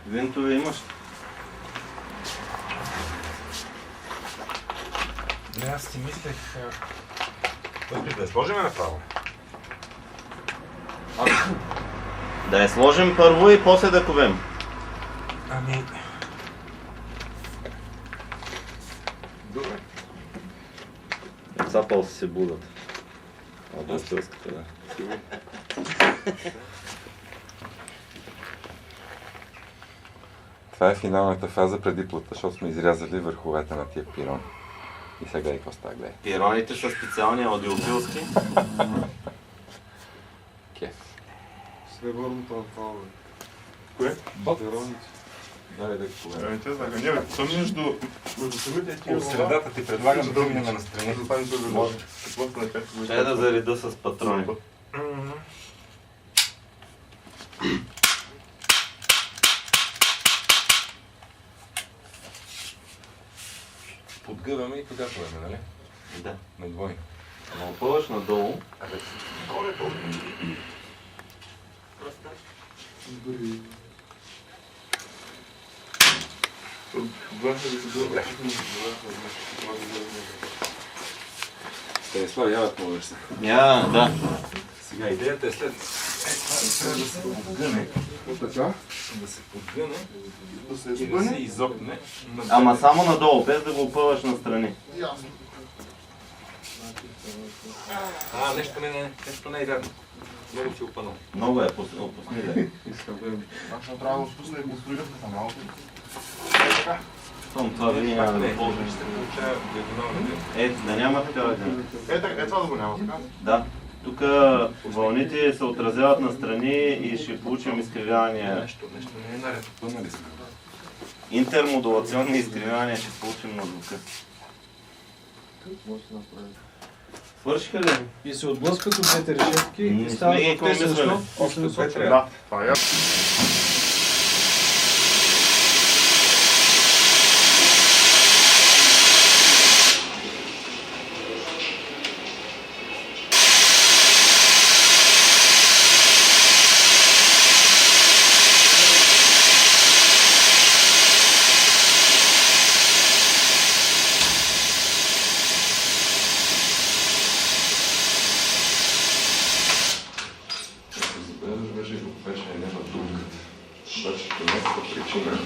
Винтове имаш? Не, аз си мислех... Да я сложим направо. Да я сложим първо и после да ковем. Ами... Добре. Цапал си се будат. Адъстърската, да. Това е финалната фаза преди плътта, защото сме изрязали върховете на тия пирони. И сега и какво става, гледай. Пироните са специални аудиофилски. Кеф. Сребърното на това, бе. Кое? Пироните. Дай да ковем. Ами те знаха. Не, бе, то между самите тия... От средата ти предлагам да минем на страни. Може. Чай да зареда с патрони. Подгъваме и тогава ковеме, нали? Да. На двойно. Ама опъваш надолу. Абе, горе-долу. Станислав, яват му се. Да. Сега идеята е след... Трябва да се подгъне. Да се подгъне и да се изопне. Ама само надолу, без да го опъваш настрани. Нещо не е вярно. Много си опънал. Много е, опусни да. Аз не трябва да спусна и го строят на малко. Щом това вие няма да ползваш. Ще получава диагонална. Да няма такава ден. Това да го няма така. Да. Тук вълните се отразяват настрани и ще получим изкривявания. Нещо не е наред. Опънали сме. Интермодулационни изкривявания ще получим на звука. Свършиха ли? И се отблъскват от двете решетки и Не стават сме ги от тези економисвали. защо? Още не са. Да, това е. Беше няма друг. Обаче по някаква причина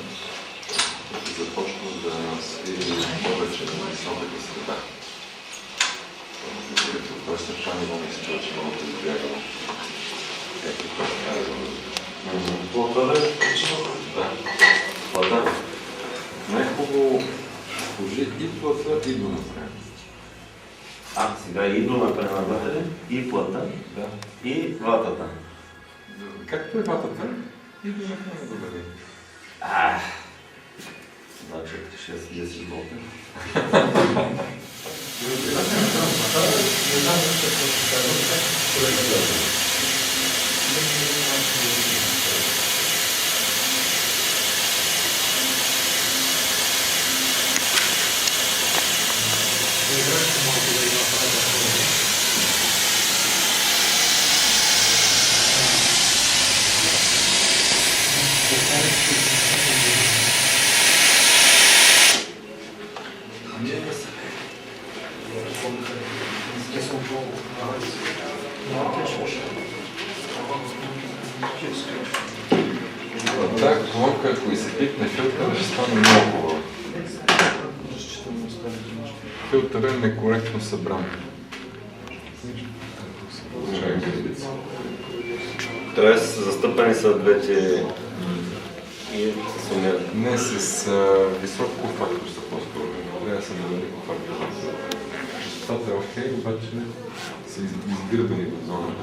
започна да свири повече на високата среда. Тоест това ниво ми се чува, че много да избягало. Както това казва. Плата да е причина? Да. Плата. Най-хубаво служи и плата, и до напред. Сега и до напред и плата, Да. и ватата. Както е ватата, и до напред да бъде. Значи 6-10 болта. Тази колонка, ако и се пипне филтъра, ще стане много хубаво. Филтър е некоректно събран. Тоест застъпани са двете и се сумират. Не с висок кофактор са по-скоро. Трябва да са намали кофактор. Честотата е окей, обаче са изгърбени в зоната.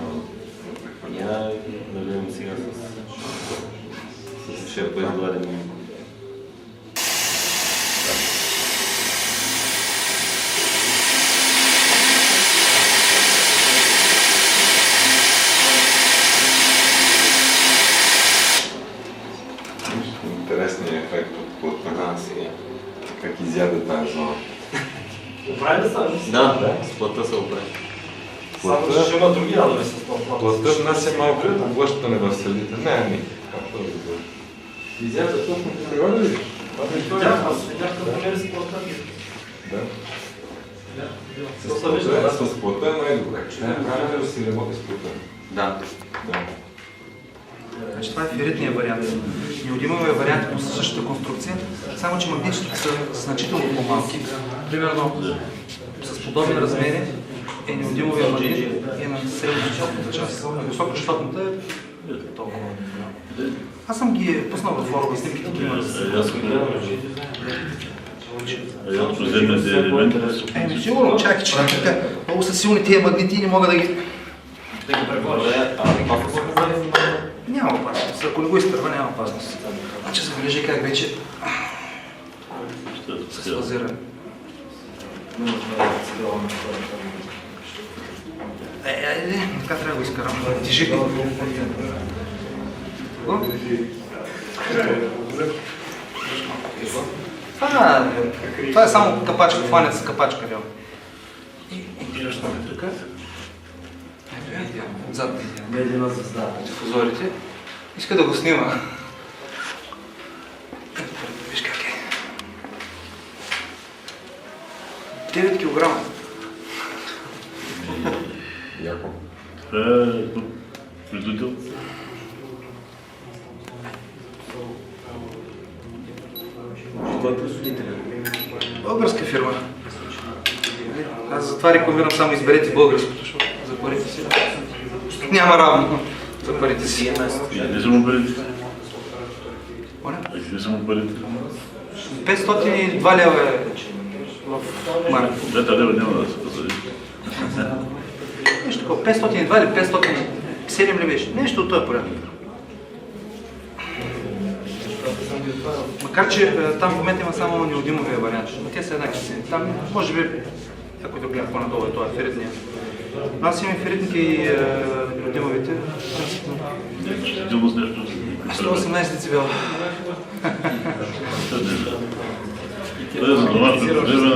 Я да видим сега с шерпа изгладени. Интересният ефект от плътна. Сега. Как изяда тази зона. Оправи да стане? Да, с плата се оправи. Само че ще има други радове с това. Плътта внася малко поглъщане в средите. Не, Както да го изляза точно по природа ли? Аз видях като мери спорта. Да. С плата е най-добре. Правилно да си работи с плата. Да. Значи това е феритният вариант. Неодимовият вариант е по същата конструкция, само че магнитите са значително по-малки. Примерно с подобни размери е неодимовия магнит и на средночастотната част. На високочастотната е толкова. Аз съм ги пуснал във форума, снимките ги има. Сигурно, чакай, че така много са силни тия магнити и не мога да ги... Няма опасност. Ако не го изтърва, няма опасност. Значи забележи как вече с лазера. Така трябва да го изкарам. Тежи. Това е само капачка, фанец с капачка. Тук. Отзад. Позорите. Иска да го снима. Виж как е. 9 килограма. Яко. Това е производител. Кой е производителя? Българска фирма. Аз затова рекламирам само изберете българското, защото за парите си няма равно за парите си. Не са му парите. Поне? Не са му парите. 502 лева е в марка. Дета лева няма да се посади. Нещо такова, 502 или 507 ли беше? Нещо от този порядък. Макар че там в момента има само неодимовия вариант, но те са еднакви цени. Там може би, ако да гледам по-надолу, това е феритния. Аз имам феритните и неодимовите. Чувствителност нещо. 118 децибела. Това е за това проблема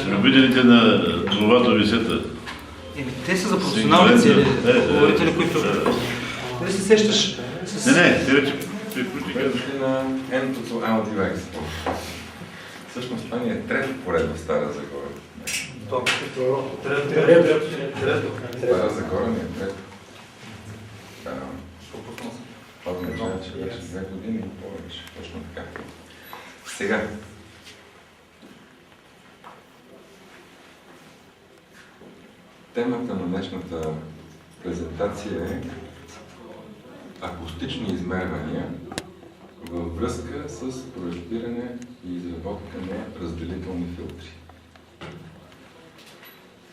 на любителите на домовата висета. Те са за професионални цели, говорители, които... Дали се сещаш с... Не, те вече приключиха. На N-то Audiox. Всъщност това ни е трето поред в Стара Загора. Стара Загора ни е трето. Това означава, че вече 2 години и повече. Точно така. Сега. Темата на днешната презентация е акустични измервания във връзка с проектиране и изработка на разделителни филтри.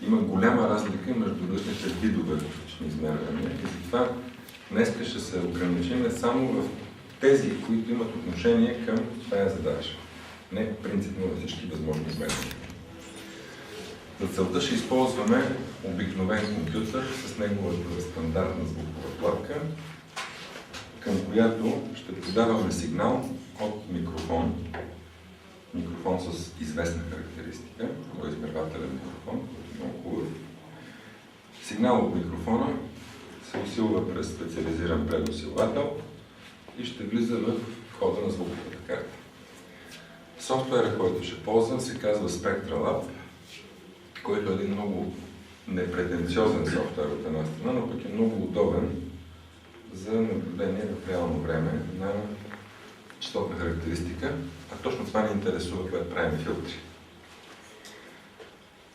Има голяма разлика между различните видове акустични измервания и затова днес ще се ограничим само в тези, които имат отношение към тази задача. Не принципно във всички възможни измервания. За целта ще използваме обикновен компютър с неговата стандартна звукова платка, към която ще подаваме сигнал от микрофон. Микрофон с известна характеристика, това е измервателен микрофон, който е много хубав. Сигнал от микрофона се усилва през специализиран предусилвател и ще влиза в входа на звуковата карта. Софтуера, който ще ползвам, се казва SpectraLab, който е един много непретенциозен софтуер от една страна, но пък е много удобен за наблюдение в реално време на частотна характеристика, а точно това ни интересува, когато правим филтри.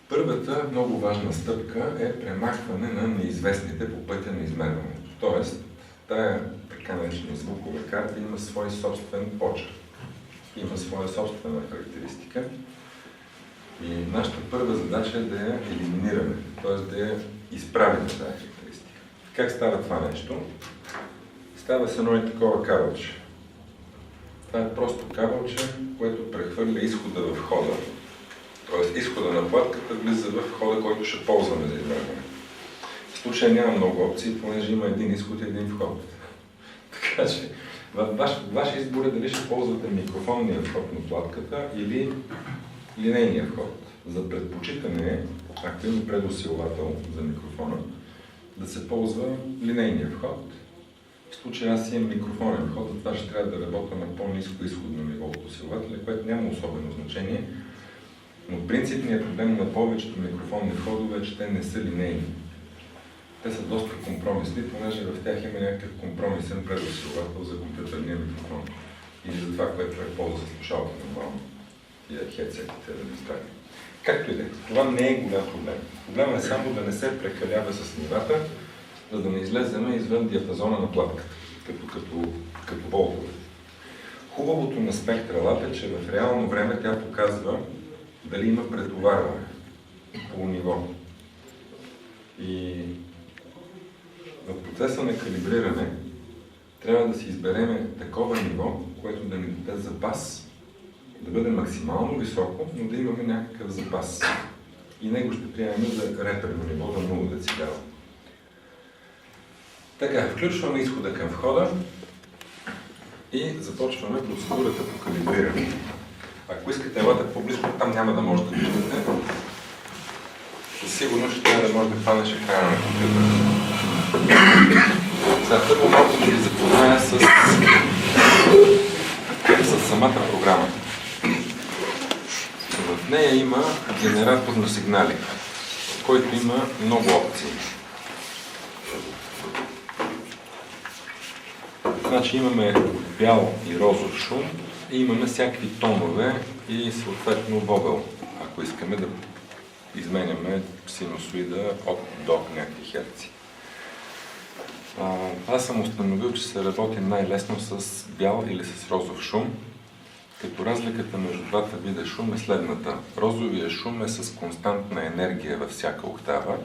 Първата много важна стъпка е премахване на неизвестните по пътя на измерването. Тоест, тая така наречена звукова карта има свой собствен почерк, има своя собствена характеристика и нашата първа задача е да я елиминираме, т.е. да я изправим тази характеристика. Как става това нещо? Става с едно и такова кабелче. Това е просто кабелче, което прехвърля изхода в входа. Тоест изхода на платката влиза в входа, който ще ползваме за измерване. В случая няма много опции, понеже има един изход и един вход. Така че ваш избор е дали ще ползвате микрофонния вход на платката или линейния вход. За предпочитане е, ако има предусилвател за микрофона, да се ползва линейния вход, В случая аз имам микрофонен вход, затова ще трябва да работя на по-ниско изходно ниво от усилвателя, което няма особено значение. Но принципният проблем на повечето микрофонни входове е, че те не са линейни. Те са доста компромисни, понеже в тях има някакъв компромисен предусилвател за компютърния микрофон. Или за това, което е полза за слушалки нормално. Тия хедсетите да не стави. Както и да е. Това не е голям проблем. Проблемът е само да не се прекалява с нивата, за да не излеземе извън диапазона на платката, като волтове. Хубавото на SpectraLab е, че в реално време тя показва дали има претоварване по ниво. И в процеса на калибриране трябва да си избереме такова ниво, което да ни даде запас, да бъде максимално високо, но да имаме някакъв запас. И него ще приемем за реперно ниво, за 0 децибела. Така, включваме изхода към входа и започваме процедурата по калибриране. Ако искате, елате по-близко, там няма да може да виждате. Със сигурност ще трябва да може да хванеш екрана на компютъра. Сега първо малко да ви запозная с самата програма. В нея има генератор на сигнали, който има много опции. Значи имаме бял и розов шум и имаме всякакви тонове и съответно вобел, ако искаме да изменяме синусоида от до някакви херци. Аз съм установил, че се работи най-лесно с бял или с розов шум, като разликата между двата вида шум е следната. Розовия шум е с константна енергия във всяка октава,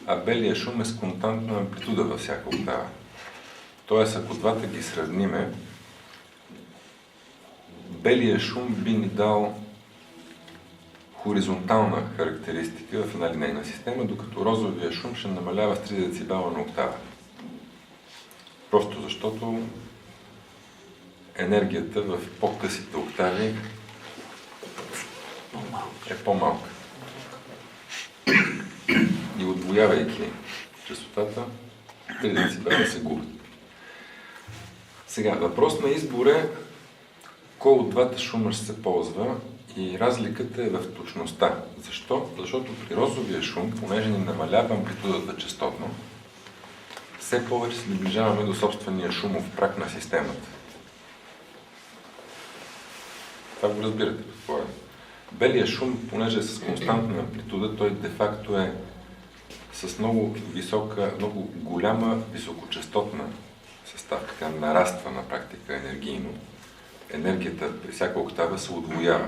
а белия шум е с константна амплитуда във всяка октава. Тоест, ако двата ги сравниме, белия шум би ни дал хоризонтална характеристика в една линейна система, докато розовия шум ще намалява с 3 децибела на октава. Просто защото енергията в по-късите октави е по-малка. И удвоявайки частотата, 3 децибела се губят. Сега, въпрос на избор е кой от двата шума ще се ползва и разликата е в точността. Защо? Защото при розовия шум, понеже ни намалява амплитудата частотно, все повече се доближаваме до собствения шумов прак на системата. Това го разбирате какво е. Белия шум, понеже е с константна амплитуда, той де-факто е с много висока, много голяма високочастотна съставка. Тя нараства на практика енергийно. Енергията при всяка октава се удвоява.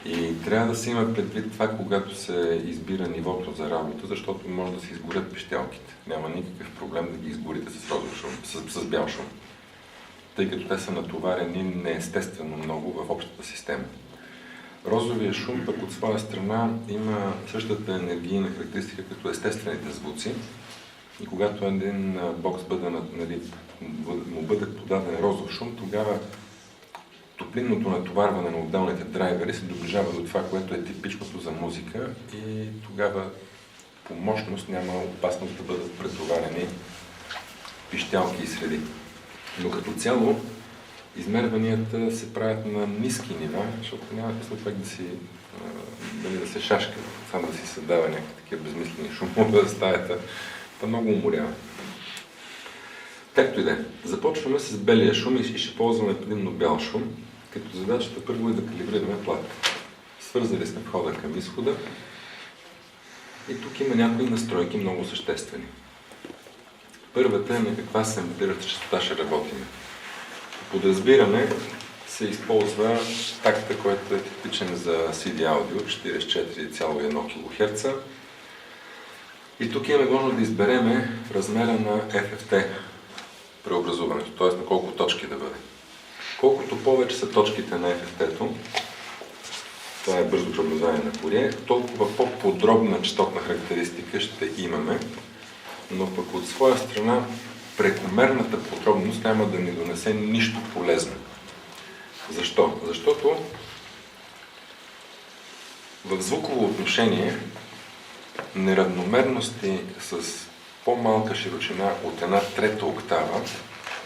И трябва да се има предвид това, когато се избира нивото за работа, защото може да се изгорят пищялките. Няма никакъв проблем да ги изгорите с розов шум, с бял шум, тъй като те са натоварени неестествено много в общата система. Розовия шум пък от своя страна има същата енергийна характеристика като естествените звуци. И когато един бокс му бъде подаден розов шум, тогава топлинното натоварване на отделните драйвери се доближава до това, което е типичното за музика и тогава по мощност няма опасност да бъдат претоварени пищялки и среди. Но като цяло измерванията се правят на ниски нива, защото няма смисъл пак да се шашка, само да си създава някакви такива безмислени шумове за стаята. Това много уморява. Както и да е. Започваме с белия шум и ще ползваме предимно бял шум, като задачата първо е да калибрираме платка. Свързали сме входа към изхода и тук има някои настройки много съществени. Първата е на каква семплираща частота ще работим. По подразбиране се използва такта, който е типичен за CD аудио, 44,1 кГц. И тук имаме възможност да избереме размера на FFT преобразуването, т.е. на колко точки да бъде. Колкото повече са точките на FFT-то, това е бързо преобразуване на Фурие, толкова по-подробна частотна характеристика ще имаме, но пък от своя страна прекомерната подробност няма да ни донесе нищо полезно. Защо? Защото в звуково отношение неравномерности с по-малка широчина от 1/3 октава,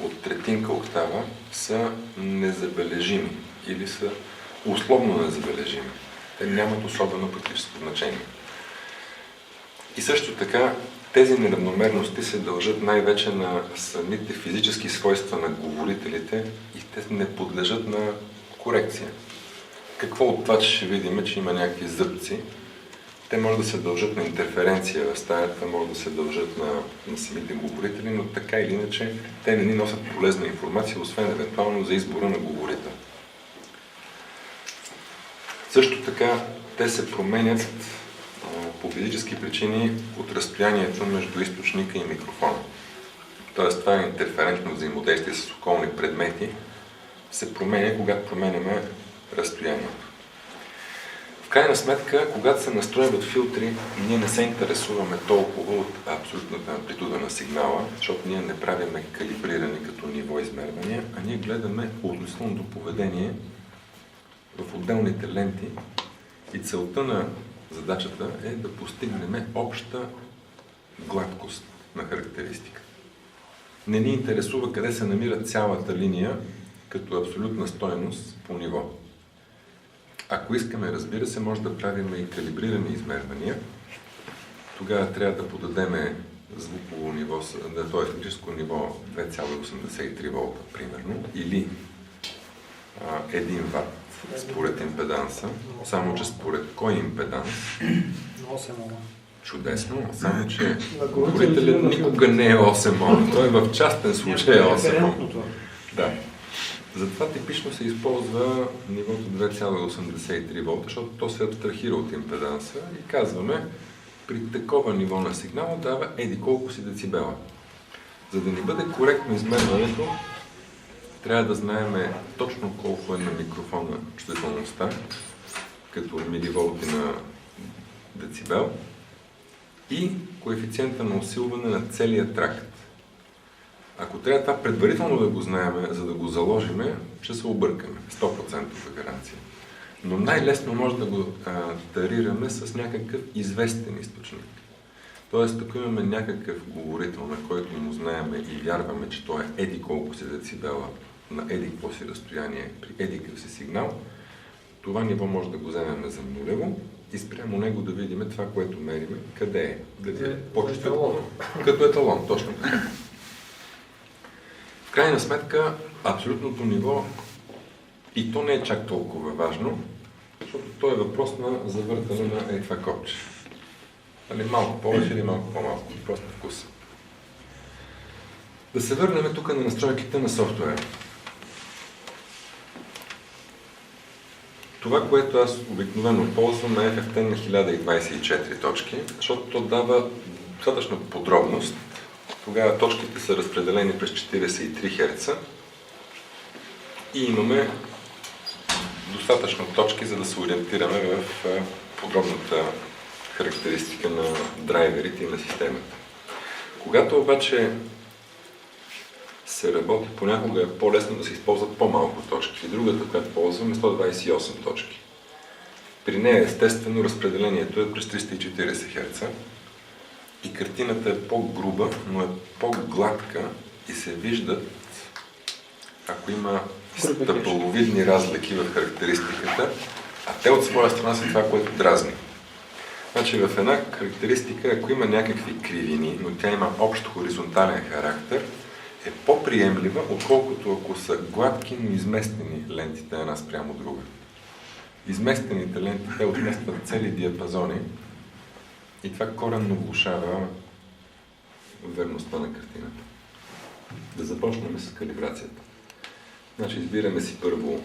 от третинка октава, са незабележими или са условно незабележими. Те нямат особено практическо значение. И също така, тези неравномерности се дължат най-вече на самите физически свойства на говорителите и те не подлежат на корекция. Какво от това, че ще видим, че има някакви зъбци? Те може да се дължат на интерференция в стаята, може да се дължат на самите говорители, но така или иначе те не ни носят полезна информация, освен евентуално за избора на говорител. Също така, те се променят по физически причини от разстоянието между източника и микрофона. Тоест, това интерферентно взаимодействие с околни предмети се променя, когато променяме разстоянието. В крайна сметка, когато се настроят филтри, ние не се интересуваме толкова от абсолютната амплитуда на сигнала, защото ние не правиме калибриране като ниво измервания, а ние гледаме относителното поведение в отделните ленти и целта на задачата е да постигнем обща гладкост на характеристика. Не ни интересува къде се намира цялата линия като абсолютна стойност по ниво. Ако искаме, разбира се, може да правим и калибрирани измервания. Тогава трябва да подадем звуково ниво, т.е. електрическо ниво 2,83 волта, примерно, или 1 ватт според импеданса, само че според кой импеданс? 8 ома. Чудесно, само че говорителят никога не е 8 ом. Той в частен случай е 8 ом. Да. Затова типично се използва нивото 2,83 волта, защото то се абстрахира от импеданса и казваме, при такова ниво на сигнала дава еди колко си децибела. За да ни бъде коректно измерването, трябва да знаем точно колко е на микрофона чувствителността, като миливолти на децибел и коефициента на усилване на целия тракт. Ако трябва това предварително да го знаем, за да го заложиме, ще се объркаме. 100% гаранция. Но най-лесно може да го тарираме с някакъв известен източник. Тоест, ако имаме някакъв говорител, на който му знаем и вярваме, че той е еди колко си децибела на еди какво си разстояние при еди какъв си сигнал, това ниво може да го вземем за нулево и спрямо него да видим това, което мериме, къде е. Дали е по-чувствително. Като еталон, точно така. В крайна сметка, абсолютното ниво и то не е чак толкова важно, защото то е въпрос на завъртане на това копче. Али малко повече или малко по-малко, просто вкус. Да се върнем тук на настройките на софтуера. Това, което аз обикновено ползвам е FFT на 1024 точки, защото то дава достатъчно подробност. Тогава точките са разпределени през 43 Hz и имаме достатъчно точки, за да се ориентираме в подробната характеристика на драйверите и на системата. Когато обаче се работи, понякога е по-лесно да се използват по-малко точки. И другата, която ползваме, е 128 точки. При нея, естествено, разпределението е през 340 Hz. И картината е по-груба, но е по-гладка и се виждат, ако има стъпаловидни разлики в характеристиката, а те от своя страна са това, което дразни. Значи в една характеристика, ако има някакви кривини, но тя има общ хоризонтален характер, е по-приемлива, отколкото ако са гладки, но изместени лентите една спрямо друга. Изместените ленти, те отместват цели диапазони и това коренно влошава верността на картината. Да започнем с калибрацията. Значи избираме си първо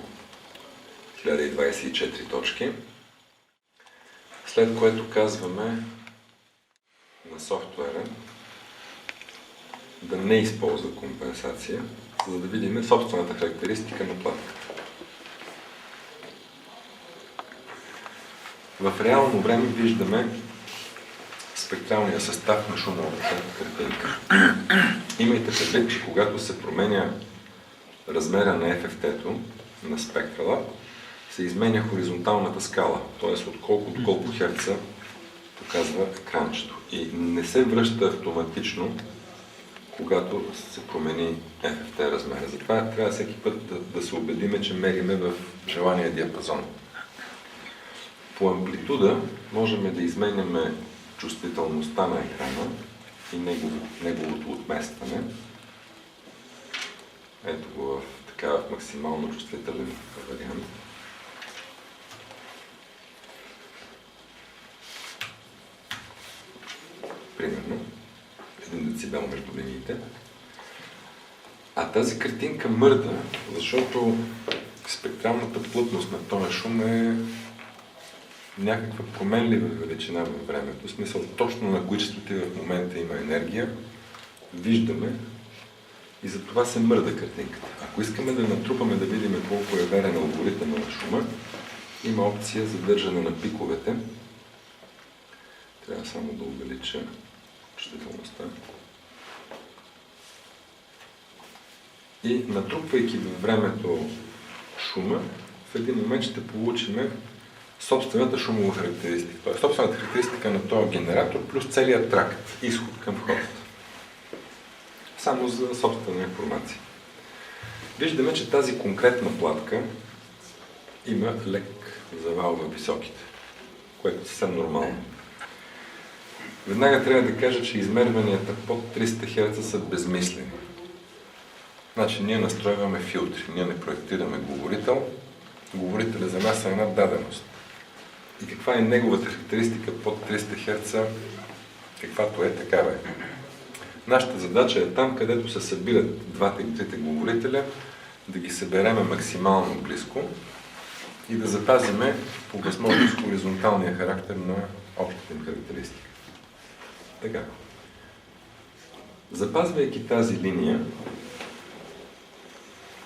1024 точки, след което казваме на софтуера да не използва компенсация, за да видим собствената характеристика на платката. В реално време виждаме спектралния състав на шумовата картинка. Имайте предвид, че когато се променя размера на FFT-то на спектрала, се изменя хоризонталната скала, т.е. от колко до колко херца показва екранчето. И не се връща автоматично, когато се промени FFT размера. Затова трябва всеки път да се убедиме, че мериме в желания диапазон. По амплитуда можем да изменяме чувствителността на екрана и неговото отместване. Ето го в максимално чувствителен вариант. Примерно 1 децибел между линиите. А тази картинка мърда, защото спектралната плътност на този шум е някаква променлива величина във времето. В смисъл, точно на кои честоти в момента има енергия, виждаме и затова се мърда картинката. Ако искаме да натрупаме да видим колко е верен алгоритъм на шума, има опция за държане на пиковете. Трябва само да увелича чувствителността. И натрупвайки във времето шума, в един момент ще получим собствената шумова характеристика. Т.е. собствената характеристика на този генератор плюс целият тракт, изход към вход. Само за собствена информация. Виждаме, че тази конкретна платка има лек завал във високите, което е съвсем нормално. Веднага трябва да кажа, че измерванията под 300 Hz са безмислени. Значи ние настройваме филтри, ние не проектираме говорител. Говорителя за нас е една даденост. И каква е неговата характеристика под 300 Hz, каквато е, такава е. Нашата задача е там, където се събират двата или трите говорителя, да ги събереме максимално близко и да запазиме по възможност хоризонталния характер на общата им характеристика. Така. Запазвайки тази линия,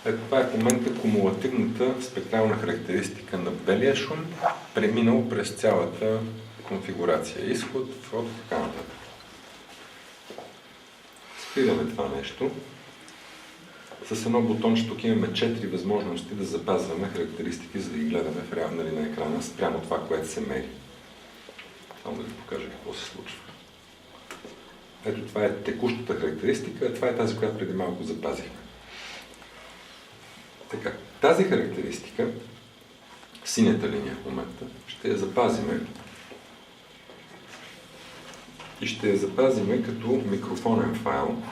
това е в момента кумулативната спектрална характеристика на белия шум, преминал през цялата конфигурация. Изход, вход и така нататък. Спираме това нещо. С едно бутонче тук имаме 4 възможности да запазваме характеристики, за да ги гледаме в реално на екрана спрямо това, което се мери. Само да ви покажа какво се случва. Ето това е текущата характеристика, а това е тази, която преди малко запазихме. Така, тази характеристика, синята линия в момента, ще я запазиме и ще я запазиме като микрофонен файл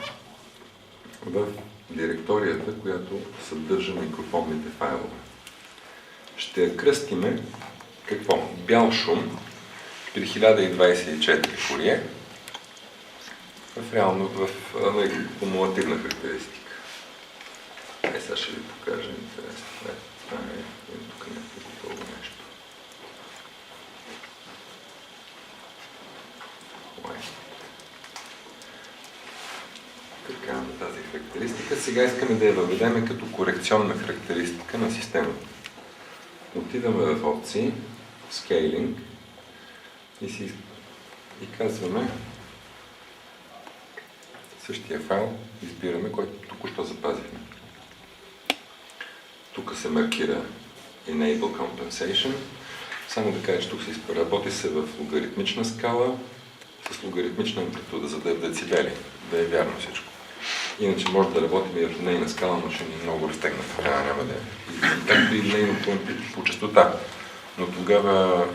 в директорията, която съдържа микрофонните файлове. Ще я кръстиме какво? Бял шум при 1024 Фурие в кумулативна характеристика. Сега ще ви покажа интересно. Това е тук някакво друго нещо. Така, на тази характеристика. Сега искаме да я въведем като корекционна характеристика на системата. Отидаме в опции, Scaling и казваме същия файл, избираме, който току-що запазихме. Тук се маркира Enable Compensation. Само да кажа, че тук се работи в логаритмична скала с логаритмична амплитуда, за да е в децибели, да е вярно всичко. Иначе може да работим и в нейна скала, но ще ни много разтегната. Няма да е. Както и нейното по частота. Но тогава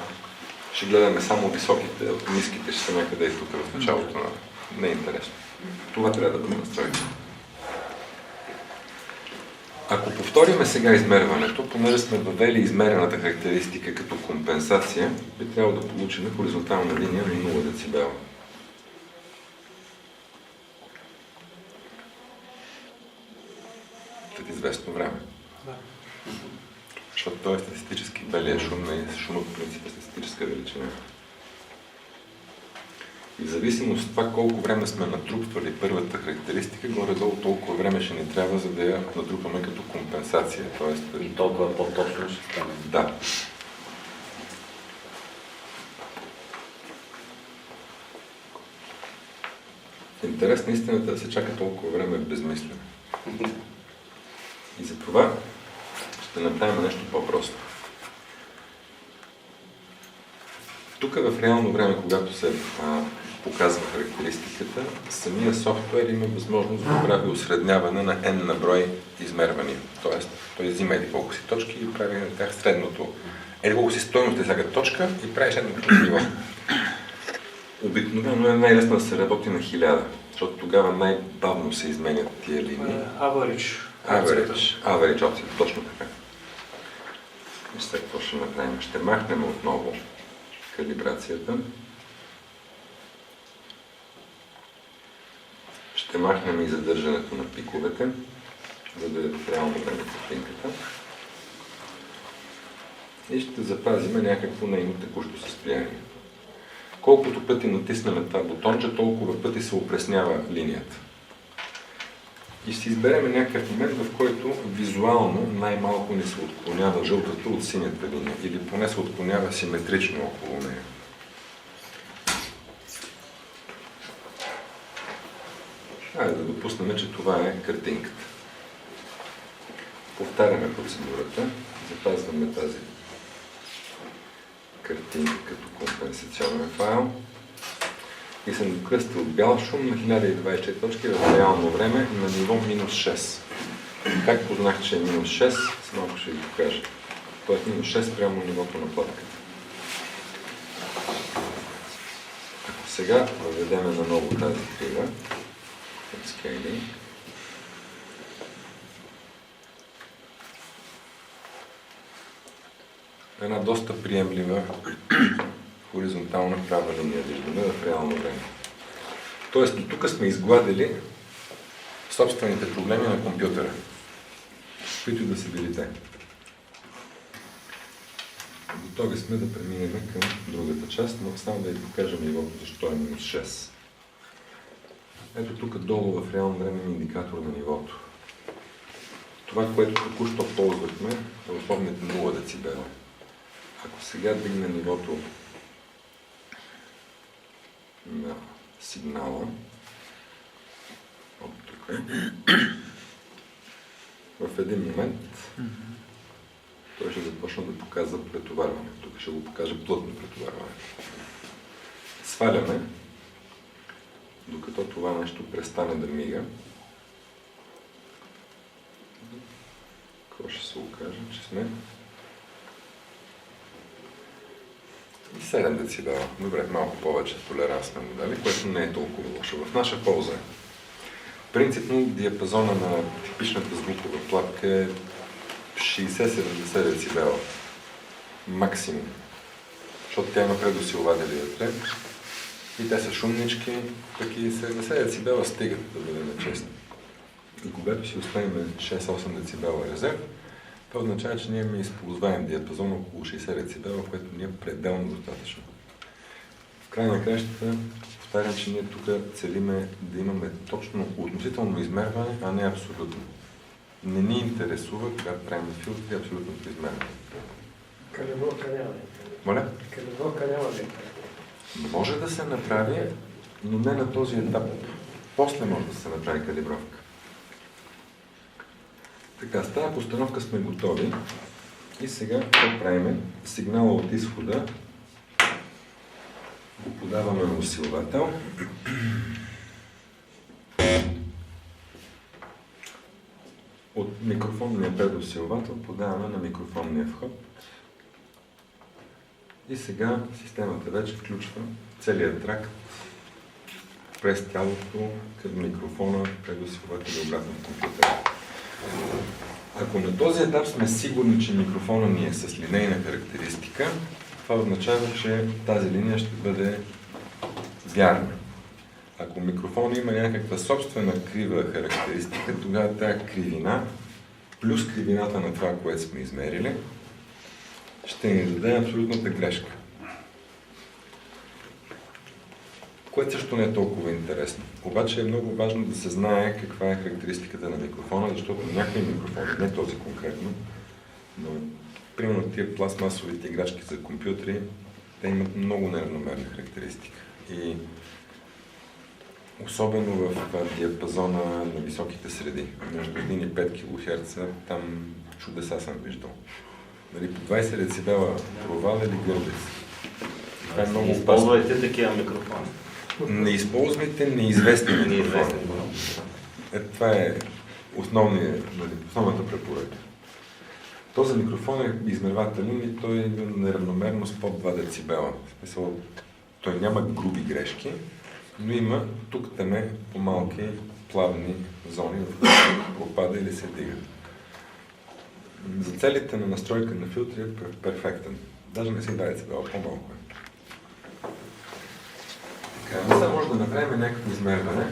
ще гледаме само високите, а ниските ще са някъде и тук в началото на... Не е интересно. Това трябва да бъде настроено. Ако повториме сега измерването, понеже сме въвели измерената характеристика като компенсация, би трябвало да получим хоризонтална линия на 0 децибела. След известно време. Защото той е статистически белия шум, и шумът по принцип е статистическа величина. И в зависимост от това колко време сме натрупвали първата характеристика, горе-долу толкова време ще ни трябва, за да я натрупаме като компенсация. Тоест... И толкова по-точно ще стане. Да. Интерес на истината да се чака толкова време безмислено. И затова ще направим нещо по-просто. Тук в реално време, когато се показва характеристиката, самия софтуер има възможност да прави осредняване на n на брой измервания. Тоест, той взима еди колко си точки и прави на тях средното. Еди колко си стойност е всяка точка и прави средното ниво. Обикновено е най-лесно да се работи на 1000, защото тогава най-бавно се изменят тия линии. Average опцията, точно така. И сега какво ще направим? Ще махнем отново калибрацията. Ще махнем и задържането на пиковете, за да е реално време картинката. И ще запазим някакво нейно текущо състояние. Колкото пъти натиснем това бутонче, толкова пъти се опреснява линията. И ще изберем някакъв момент, в който визуално най-малко ни се отклонява жълтата от синята линия, или поне се отклонява симетрично около нея. Айде да допуснем, че това е картинката. Повтаряме процедурата, запазваме тази картинка като компенсационен файл и съм кръстил бял шум на 1024 точки в реално време на ниво минус 6. Как познах, че е минус 6? С малко ще ви покажа. Тоест минус 6 прямо нивото на платката. Ако сега въведеме наново тази крива, скейлинг, една доста приемлива хоризонтална права линия виждаме в реално време. Тоест, до тук сме изгладили собствените проблеми на компютъра, които да са били те. Готови сме да преминем към другата част, но само да ви покажем нивото, защо е минус 6. Ето тук долу в реално време е индикатор на нивото. Това, което току-що ползвахме, е условните 0 децибела. Ако сега дигне нивото на сигнала от тук, в един момент той ще започне да показва претоварване. Тук ще го покаже плътно претоварване. Сваляме, докато това нещо престане да мига. Какво ще се окаже, че сме? 7 децибела. Добре, малко повече толеранс сме му дали, което не е толкова лошо. В наша полза е. Принципно диапазона на типичната звукова платка е 60-70 децибела. Максимум. Защото тя има предусилватели вътре. И те са шумнички, пък и 70 децибела стигат, да бъдем честни. И когато си оставим 6-8 децибела резерв, това означава, че ние имаме използваем диапазон около 60 децибела, което ни е пределно достатъчно. В край на кращата, повтарям, че ние тук целиме да имаме точно относително измерване, а не абсолютно. Не ни интересува, когато правим филтри, абсолютното измерване. Калибровка няма. Моля? Калибровка няма. Може да се направи, но не на този етап. После може да се направи калибровка. Така, с тази постановка сме готови и сега какво правим? Сигнала от изхода го подаваме на усилвател. От микрофонния предусилвател подаваме на микрофонния вход. И сега системата вече включва целият тракт през тялото към микрофона, предусилвател и обратно в компютъра. Ако на този етап сме сигурни, че микрофона ни е с линейна характеристика, това означава, че тази линия ще бъде вярна. Ако микрофона има някаква собствена крива характеристика, тогава тази кривина плюс кривината на това, което сме измерили, ще ни даде абсолютната грешка. Което също не е толкова интересно. Обаче е много важно да се знае каква е характеристиката на микрофона, защото някои микрофони, не този конкретно, но примерно тия пластмасовите играчки за компютри, те имат много неравномерна характеристика. И особено в диапазона на високите среди, между 1 и 5 кГц, там чудеса съм виждал. Нали, по 20 децибела провал или гърбец. Това е много опасно. Използвайте такива микрофони. Не използвайте неизвестни микрофони. Неизвестни. Това е основната препоръка. Този микрофон е измервателен и той е неравномерно с под 2 децибела. В смисъл, той няма груби грешки, но има тук-таме по-малки плавни зони, в които пропада или се дига. За целите на настройка на филтри е перфектен. Даже не си 2 децибела, по-малко е. Така, сега може да направим някакво измерване.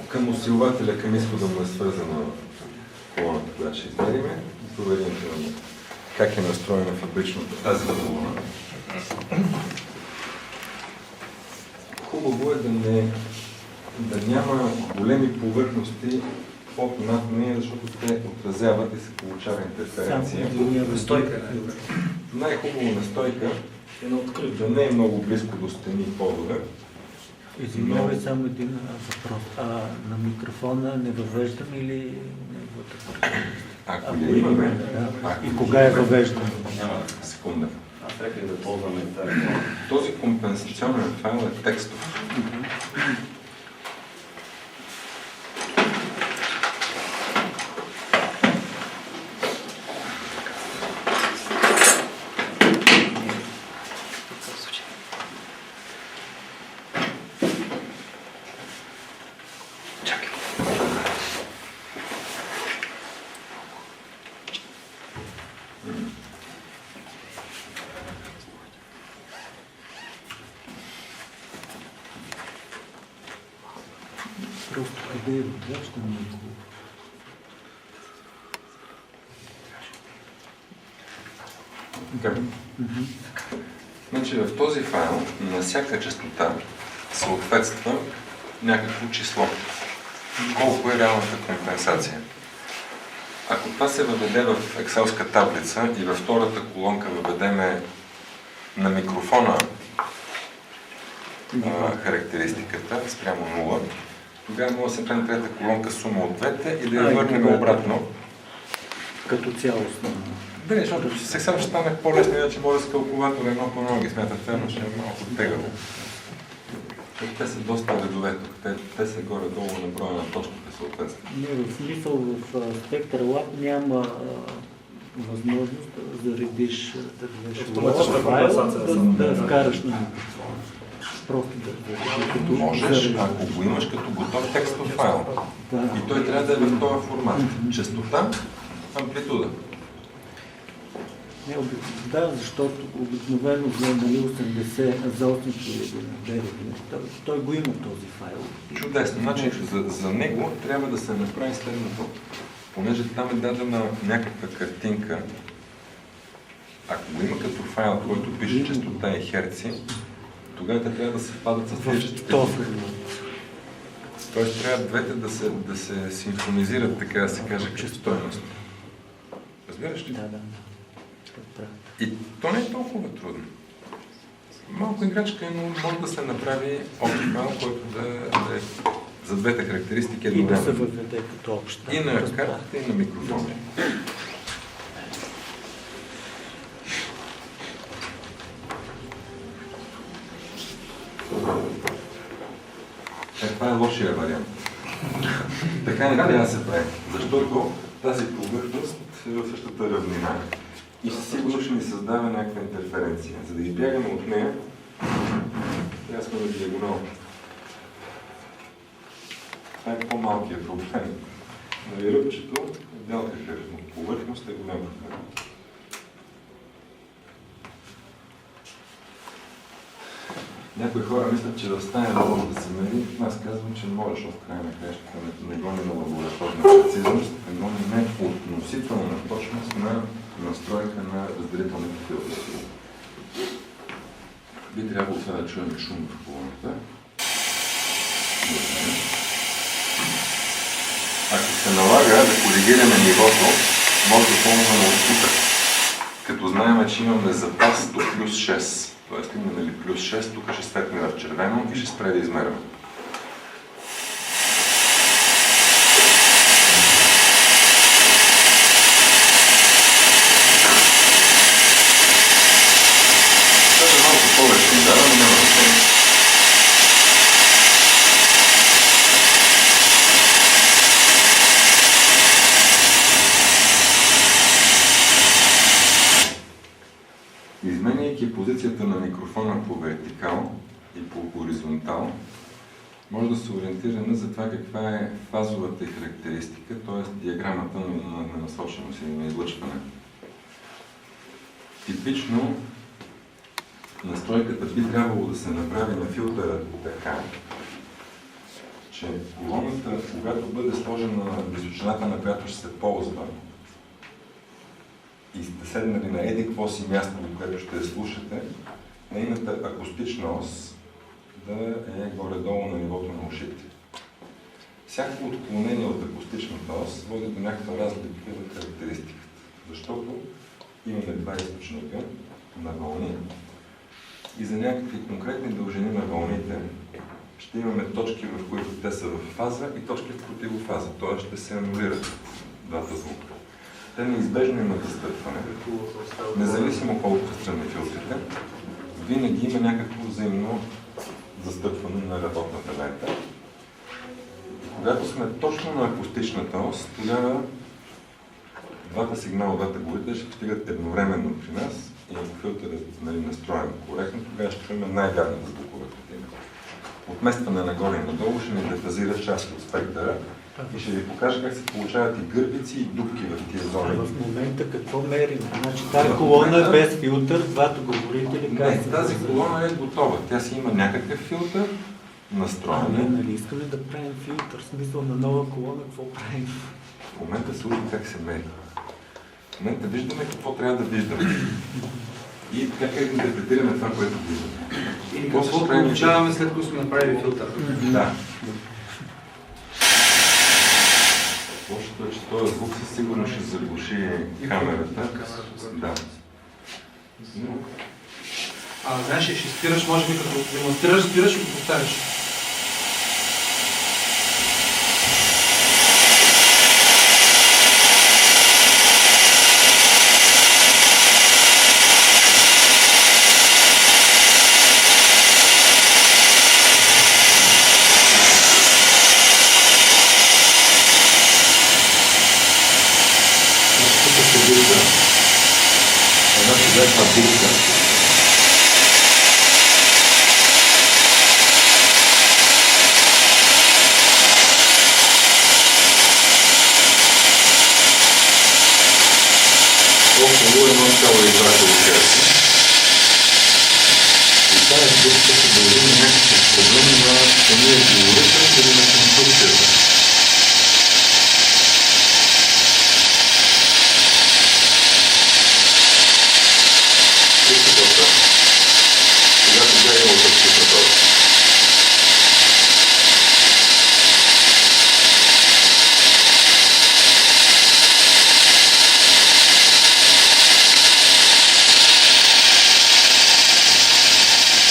Към усилвателя, към изхода му е свързана колоната, която ще измериме. Проверим как е настроена фабричната тази колона. Хубаво е да няма големи повърхности под над нея, защото те отразяват и се получава интерференция. Най-хубаво на стойка да не е много близко до стени и подове. Извинявай, само един въпрос. На микрофона не въвеждам или неговата? Ако я имаме... И кога е въвеждам? Секунда. Аз трябва да ползваме тази. Този компенсационен файл е текстов. Просто къде е въвеждам? Така. Значи в този файл на всяка частота съответства някакво число. Колко е реалната компенсация? Ако това се въведе в екселска таблица и във втората колонка въведеме на микрофона характеристиката спрямо 0, тогава може да се прави трета колонка сума от двете и да я върнем обратно. Като цялостно. Да, защото сега ще стане по-лесно, иначе може с калкулатора едно по едно ги смятате, но ще е малко тегаво. Те са доста редове тук, те са горе-долу на броя на точките съответствено. Не, в смисъл в Spectre Lab няма възможност да заредиш, да Автоматична компенсация да вкараш на микрофона. Просто да заредиш. Можеш, ако го имаш като готов текстов файл. Да. И той трябва да е в този формат. Частота, амплитуда. Не, да, защото обикновено за 80 за 809, той го има този файл. Чудесно. Значи за него трябва да се направи следното. Понеже там е дадена някаква картинка, ако го има като файл, който пише частота и херци, тогава те трябва да се впадат с тези частоти. Тоест трябва двете да се синхронизират, така да се каже, като стойност. Разбираш ли? Да. И то не е толкова трудно. Малко играчка, но може да се направи общ файл, който да е за двете характеристики И да се едновременно. въведе като обща. И на картата, и на микрофона. Това е лошия вариант. Така не трябва да се прави, защото тази повърхност е в същата равнина и сигурно ще ни създава някаква интерференция. За да избягаме от нея, трябва сме на диагонал. Това е по-малкият проблем. Нали, ръбчето, бялка повърхност е голям проблем. Някои хора мислят, че да стане да може да се мери. Аз казвам, че не може, защото в края на краищата не гони на лабораторна прецизност, не гони не относителна точност на настройка на разделителните филтри. Би трябвало сега да чуем шум в колоната. Ако се налага да коригираме нивото, може да ползваме от тук. Като знаем, че имаме запас до плюс 6. Тоест имаме ли плюс 6, тук ще светне в червено и ще спре да измерва. позицията на микрофона по вертикал и по хоризонтал, може да се ориентираме за това каква е фазовата характеристика, т.е. диаграмата на насоченост или на излъчване. Типично настройката би трябвало да се направи на филтъра така, че колоната, когато бъде сложена на височината, на която ще се ползва, и сте седнали на еди какво си място, до което ще я слушате, нейната акустична ос да е горе-долу на нивото на ушите. Всяко отклонение от акустичната ос води до някаква разлика в характеристиката, защото имаме два източника на вълни и за някакви конкретни дължини на вълните ще имаме точки, в които те са в фаза и точки в противофаза, т.е. ще се анулират двата звука. Те неизбежно имат застъпване, независимо колко са страни филтрите, винаги има някакво взаимно застъпване на работната лента. И когато сме точно на акустичната ос, тогава двата сигнала, двата говорители ще стигат едновременно при нас и ако филтърът е настроен коректно, тогава ще имаме най-вярната звукова картина. Отместване нагоре и надолу ще ни дефазира част от спектъра и ще ви покажа как се получават и гърбици, и дупки в тия зони. В момента какво мерим? Значи тази колона е без филтър, двата говорители... Не, тази колона е готова. Тя си има някакъв филтър, настроен. Нали искаме да правим филтър, в смисъл на нова колона, какво правим? В момента се учи как се мери. В момента виждаме какво трябва да виждаме. И как интерпретираме това, което виждаме. Или какво получаваме след като сме направили филтър. Да. Лошото е, че този звук със сигурно ще заглуши камерата. Да. Знаеш, ще спираш, може би като демонстрираш, спираш и го повтаряш. Една чудесна бутка. Около 1,2 кГц. И тази бутка се дължи на някакъв проблем на самия говорител или на конструкцията. Когато бягаме от акустичната ос.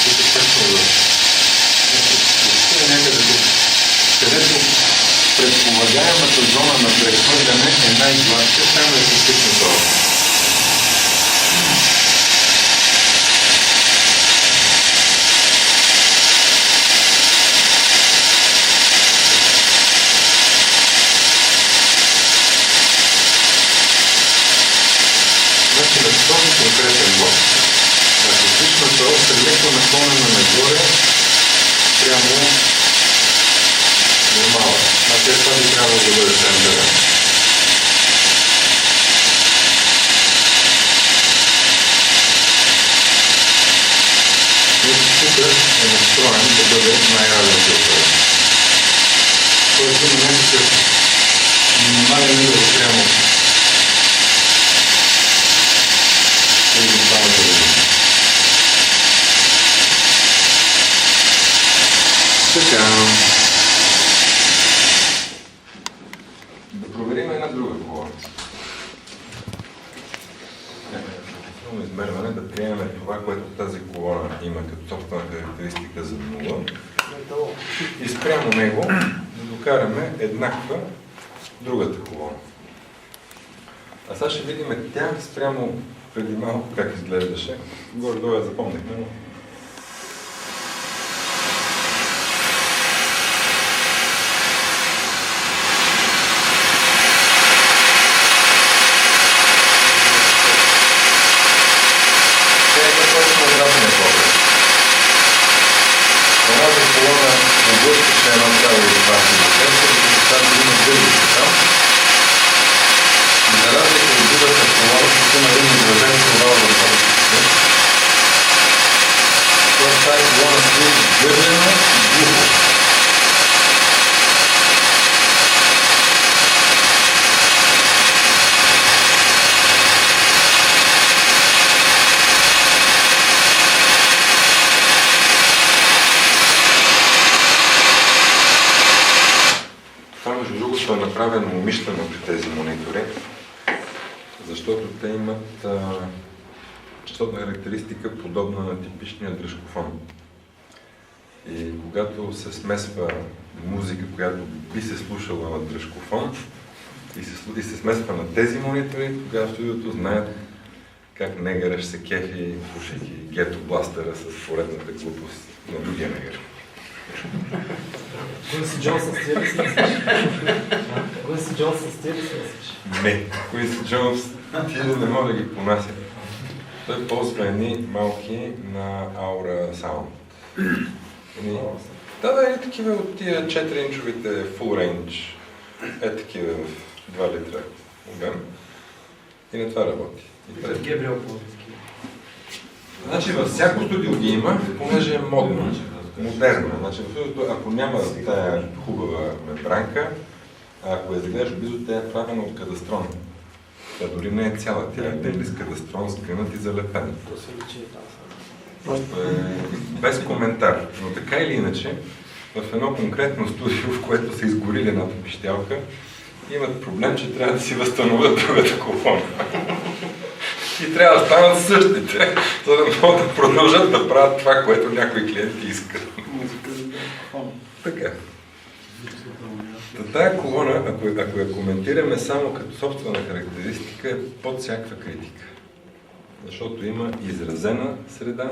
Тук е точно да. Някъде тук, където предполагаемата зона на прехвърляне е най-гладка, там е акустичната ос. Значи на този конкретен блок, акустичната ос е леко наклонена нагоре прямо нормална. Това би трябвало да бъде центъра. Тук е настроен да бъде най-равен филтър. Тоест има някакъв минимален идол прямо хоризонталната линия. Така. Да проверим една друга колона. Силно измерване, да приемем това, което тази колона има като собствена характеристика за 0 и спрямо него да докараме еднаква другата колона. А сега ще видим тя спрямо преди малко как изглеждаше. Горе-долу я запомнихме, но... Тя е точно направено умишлено при тези монитори, защото те имат честотна характеристика, подобна на типичния дръжкофон. И когато се смесва музика, която би се слушала на дръжкофон, и се смесва на тези монитори, тогава в студиото знаят как негъра ще се кефи, слушайки Гето Бластера с поредната глупост на другия негър. Куинси Джонс с тия ли си мислиш? Куинси Джонс с тия ли си мислиш? Не, Куинси Джонс тия не може да ги понася. Той ползва едни малки на Aura Sound. Да, такива от тия 4-инчовите full range. Такива в 2 литра обем. И на това работи. Гебриел по-такива. Значи във всяко студио ги има, понеже е модно, модерно. Значи в студиото, ако няма тая хубава мембранка, ако я загледаш близо, тя е правена от кадастрон. Тя дори не е цяла, тя е с кадастрон, сгънат и залепен. Просто е без коментар. Но така или иначе, в едно конкретно студио, в което са изгорили една пищялка, имат проблем, че трябва да си възстановят другата колфона. И трябва да станат същите, за да могат да продължат да правят това, което някои клиенти искат. Така. Тая колона, ако я коментираме само като собствена характеристика, е под всякаква критика. Защото има изразена среда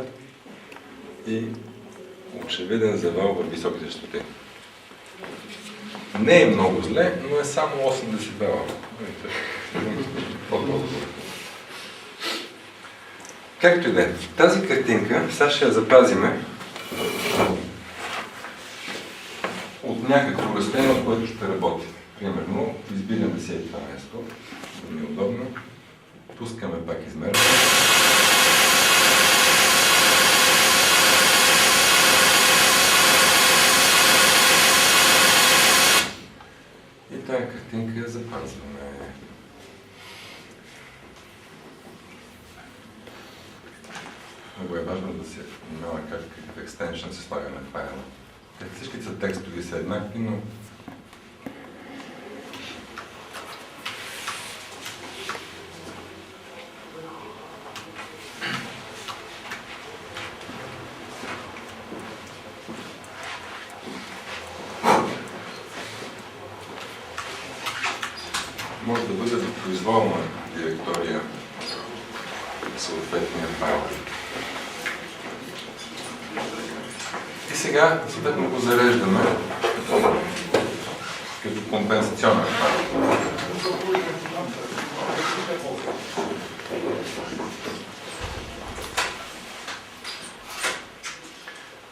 и очевиден завал във високите честоти. Не е много зле, но е само 8 децибела. Както и да е. Тази картинка, сега ще я запазиме от някакво разстояние, от което ще работи. Примерно, избираме си това место, да ми е удобно. Пускаме пак измерване. И тая картинка я запазваме. Много е важно да се внимава какъв екстеншън се слага на файла. Всички са текстови са еднакви, но може да бъде произволна директория съответния файл. И сега съответно го зареждаме като компенсационен файл.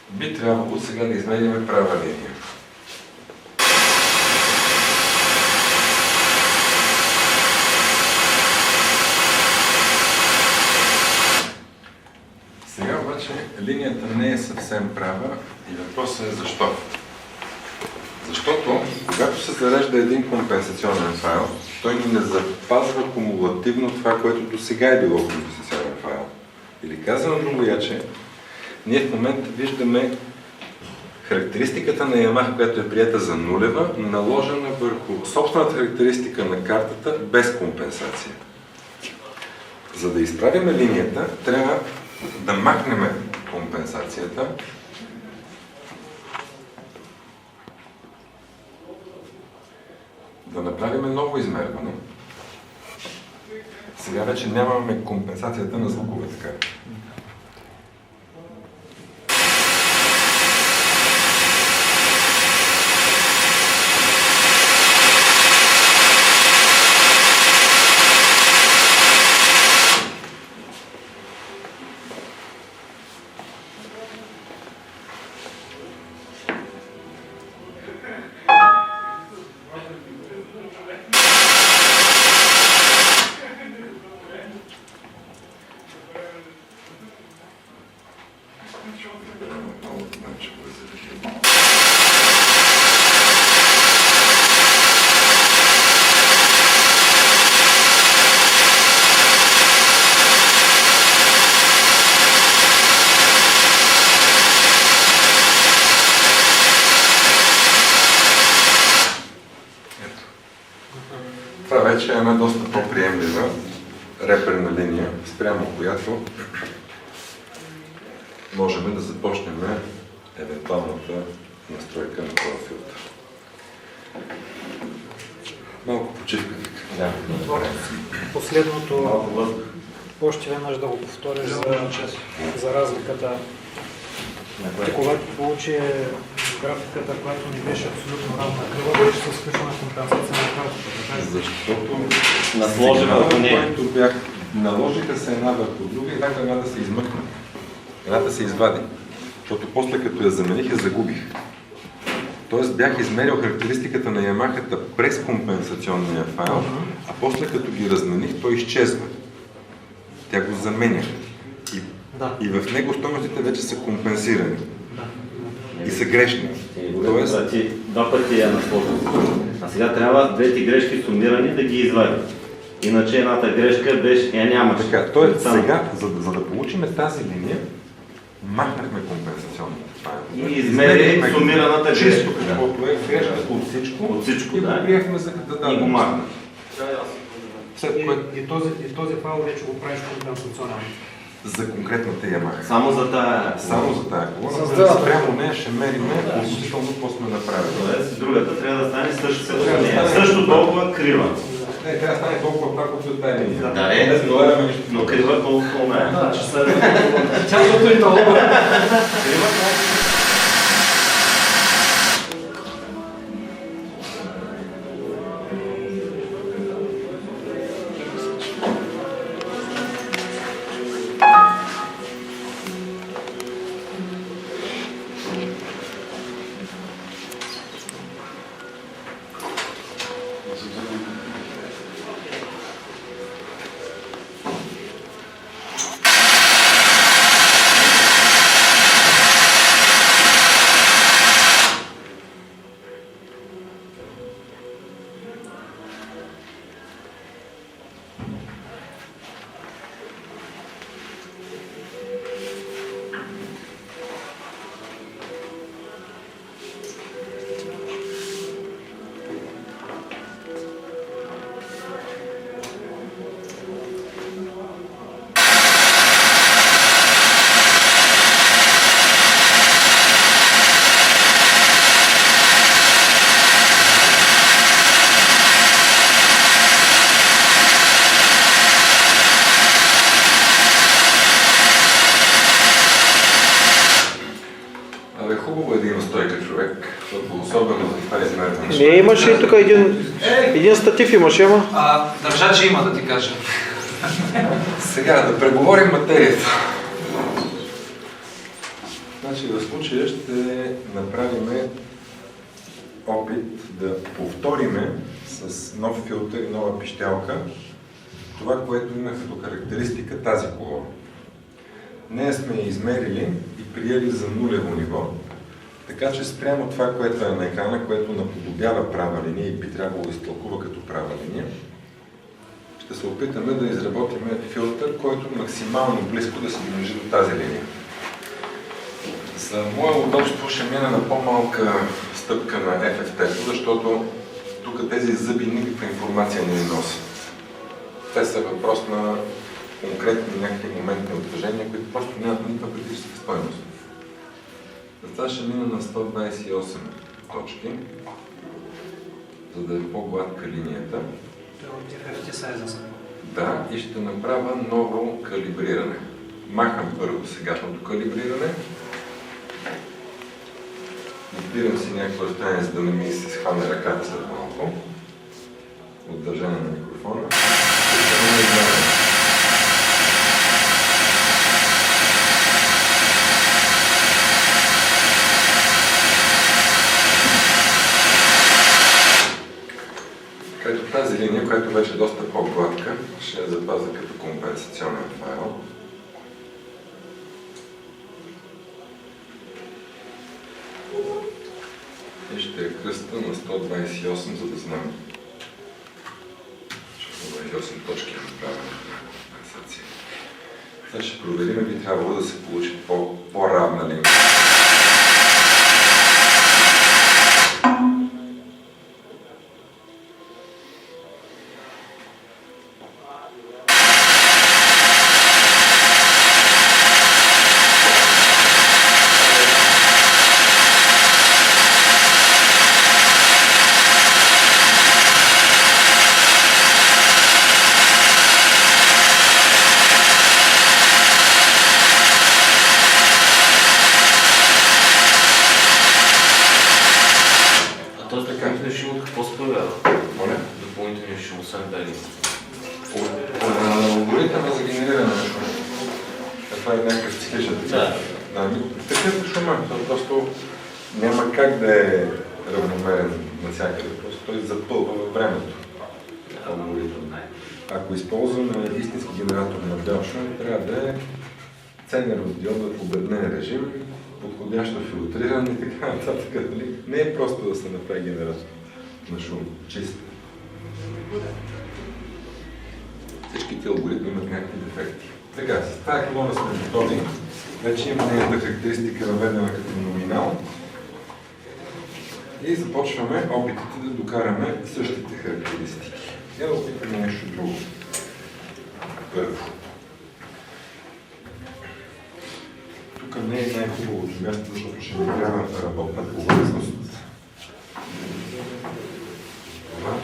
Би трябвало сега да измерим права линия. Сега обаче линията не е съвсем права и въпросът е защо. Защото, когато се зарежда един компенсационен файл, той не запазва кумулативно това, което до сега е било компенсационен файл. Или казано другояче, ние в момента виждаме характеристиката на Yamaha, която е приета за нулева, наложена върху собствената характеристика на картата без компенсация. За да изправим линията, трябва да махнем компенсацията да направим ново измерване. Сега вече нямаме компенсацията на звуковата карта. беше една доста по-приемлива реперна линия, спрямо която можем да започнем евентуалната настройка на този филтър. Малко почивка. Да. Последното, още веднъж да го повториш за разликата. Ти когато получи графиката, която ни беше абсолютно равна крива, беше с включена компенсация на картата. Защото Насложи върху нея. които наложиха се една върху друга и една да се измъкна. Едната се извади. Защото после като я замених, я загубих. Тоест бях измерил характеристиката на Ямахата през компенсационния файл, а после като ги размених, той изчезва. Тя го заменя. И в него стойностите вече са компенсирани. И са грешни. Тоест... Два пъти я насложим. А сега трябва двете грешки сумирани да ги извадим. Иначе едната грешка беше, нямаше. Така, т.е. сега, за да получим тази линия, махнахме компенсационната файл. И измерих сумираната грешка. Чисто каквото е грешка от всичко, и го приехме за да дадем. И го махнах. И този файл вече го правиш компенсационен. За конкретната Ямаха. Само за тая. Само за тая колона. Спрямо нея ще мерим относително какво сме направили. Тоест, другата трябва да стане също толкова крива. Не, трябва да стане толкова пак от тази линия. Да, но крива колко не. Тялото и толкова. Имаше и тук един статив имаше, ама. Държачи има, да ти кажа. Сега да преговорим материята. Значи в случая ще направим опит да повториме с нов филтър и нова пищялка това, което има като характеристика тази колона. Нея сме я измерили и приели за нулево ниво, така че спрямо това, което е на екрана, което наподобява права линия и би трябвало да изтълкува като права линия, ще се опитаме да изработим филтър, който максимално близко да се доближи до тази линия. За мое удобство ще мина на по-малка стъпка на FFT, защото тук тези зъби никаква информация не ни носят. Те са въпрос на конкретни някакви моментни отражения, които просто нямат никаква критическа стойност. Затова ще мина на 128 точки, за да е по-гладка линията. Да, и ще направя ново калибриране. Махам първо сегашното калибриране. Избирам си някакво разстояние, за да не ми се схване ръката след малко. От държане на микрофона. Ето тази линия, която вече е доста по-гладка, ще я запазя като компенсационен файл. И ще я кръста на 128, за да знам. 128 точки е направена компенсация. Сега ще проверим, би трябвало да се получи по-равна линия. освен тези. Алгоритъмът за генериране на шум. Това е някакъв цикличен. Да. Такъв е шума. Той просто няма как да е равномерен навсякъде. Просто той запълва във времето. Алгоритъм. Ако използваме истински генератор на бял шум, трябва да е ценен от диода в обеднен режим, подходящо филтриране и така нататък. Не е просто да се направи генератор на шум. Чист. Всичките алгоритми имат някакви дефекти. Така, с тази колона сме готови. Вече има нейната характеристика въведена като номинал. И започваме опитите да докараме същите характеристики. Я да опитаме нещо друго. Първо. Тук не е най-хубавото място, защото ще ни трябва работна повърхност. Това.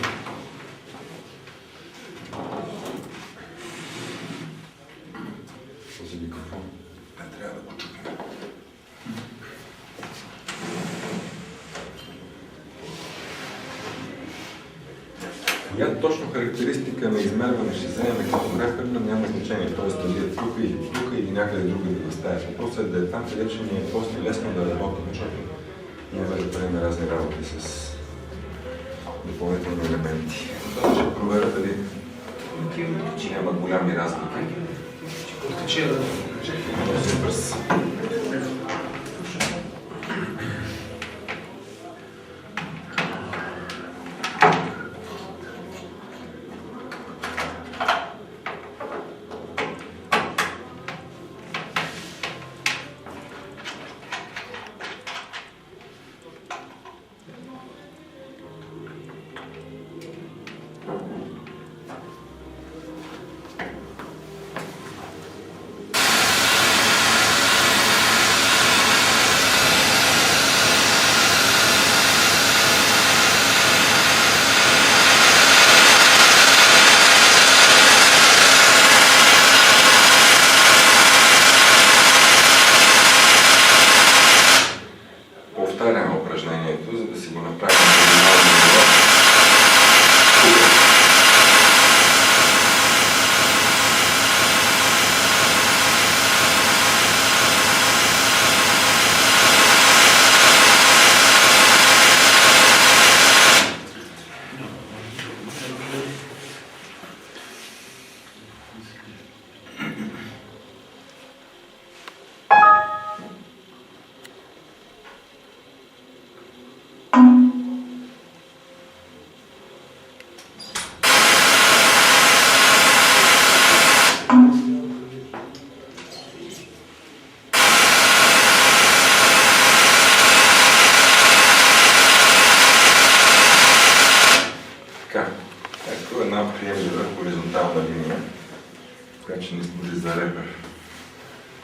Този микрофон не трябва да го чукаме. Коя точно характеристика на измерване ще вземем като реферна няма значение. Т.е. дали е тук или някъде друга да стая. Въпросът е да е там, където ще ни е просто лесно да работим, защото няма да правим разни работи с допълнителни елементи. Това ще проверя дали няма голями разлики. Този бърз. Повтаряме упражнението, за да си го направим на минимално ниво. Ето една приемлива хоризонтална линия, която ще ни служи за репер.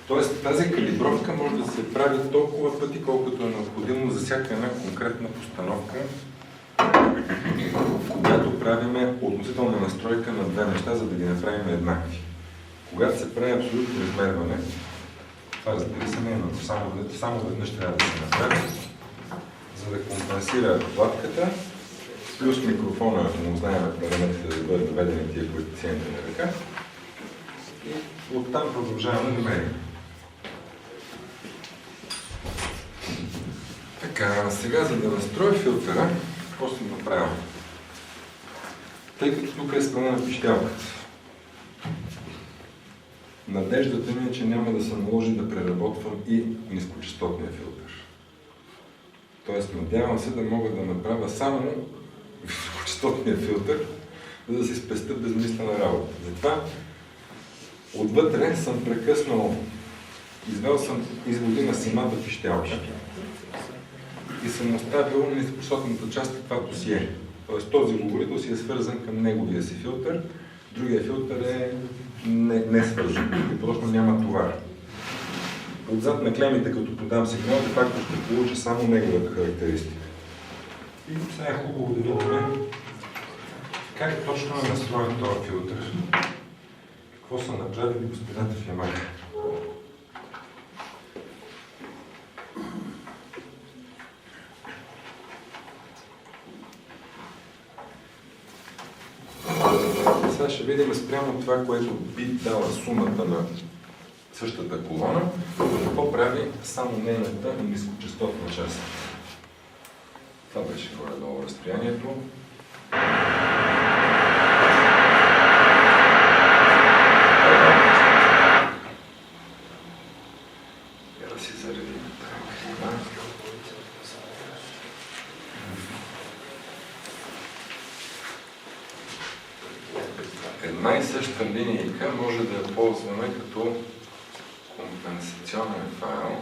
Тоест тази калибровка може да се прави толкова пъти, колкото е необходимо за всяка една конкретна постановка, когато правиме относителна настройка на две неща, за да ги направим еднакви. Когато се прави абсолютно измерване, това разбира се не е, но само веднъж трябва да се направи, за да компенсира платката, плюс микрофона, ако му знаем параметрите да бъдат доведени тия коефициенти на ръка. И оттам продължаваме да мерим. Така, сега за да настроя филтъра, какво съм направил? Тъй като тук е страна на пищялката. Надеждата ми е, че няма да се наложи да преработвам и нискочастотния филтър. Тоест, надявам се да мога да направя само високочастотния филтър, за да си спестя безмислена работа. Затова отвътре съм прекъснал, извел съм изводи на самата пищялка и съм оставил нискочастотната част каквато си е. Тоест този говорител си е свързан към неговия си филтър, другия филтър е не свързан и просто няма товар. Отзад на клемите, като подам сигнал, де факто ще получа само неговата характеристика. И сега е хубаво да видим как точно е настроен този филтър. Какво са направили господата в Ямаха. сега ще видим спрямо това, което би дала сумата на същата колона, какво прави само нейната нискочастотна част. Това беше горе-долу разстоянието. Я да си заредим тази крива. Една и съща линейка може да я ползваме като компенсационен файл.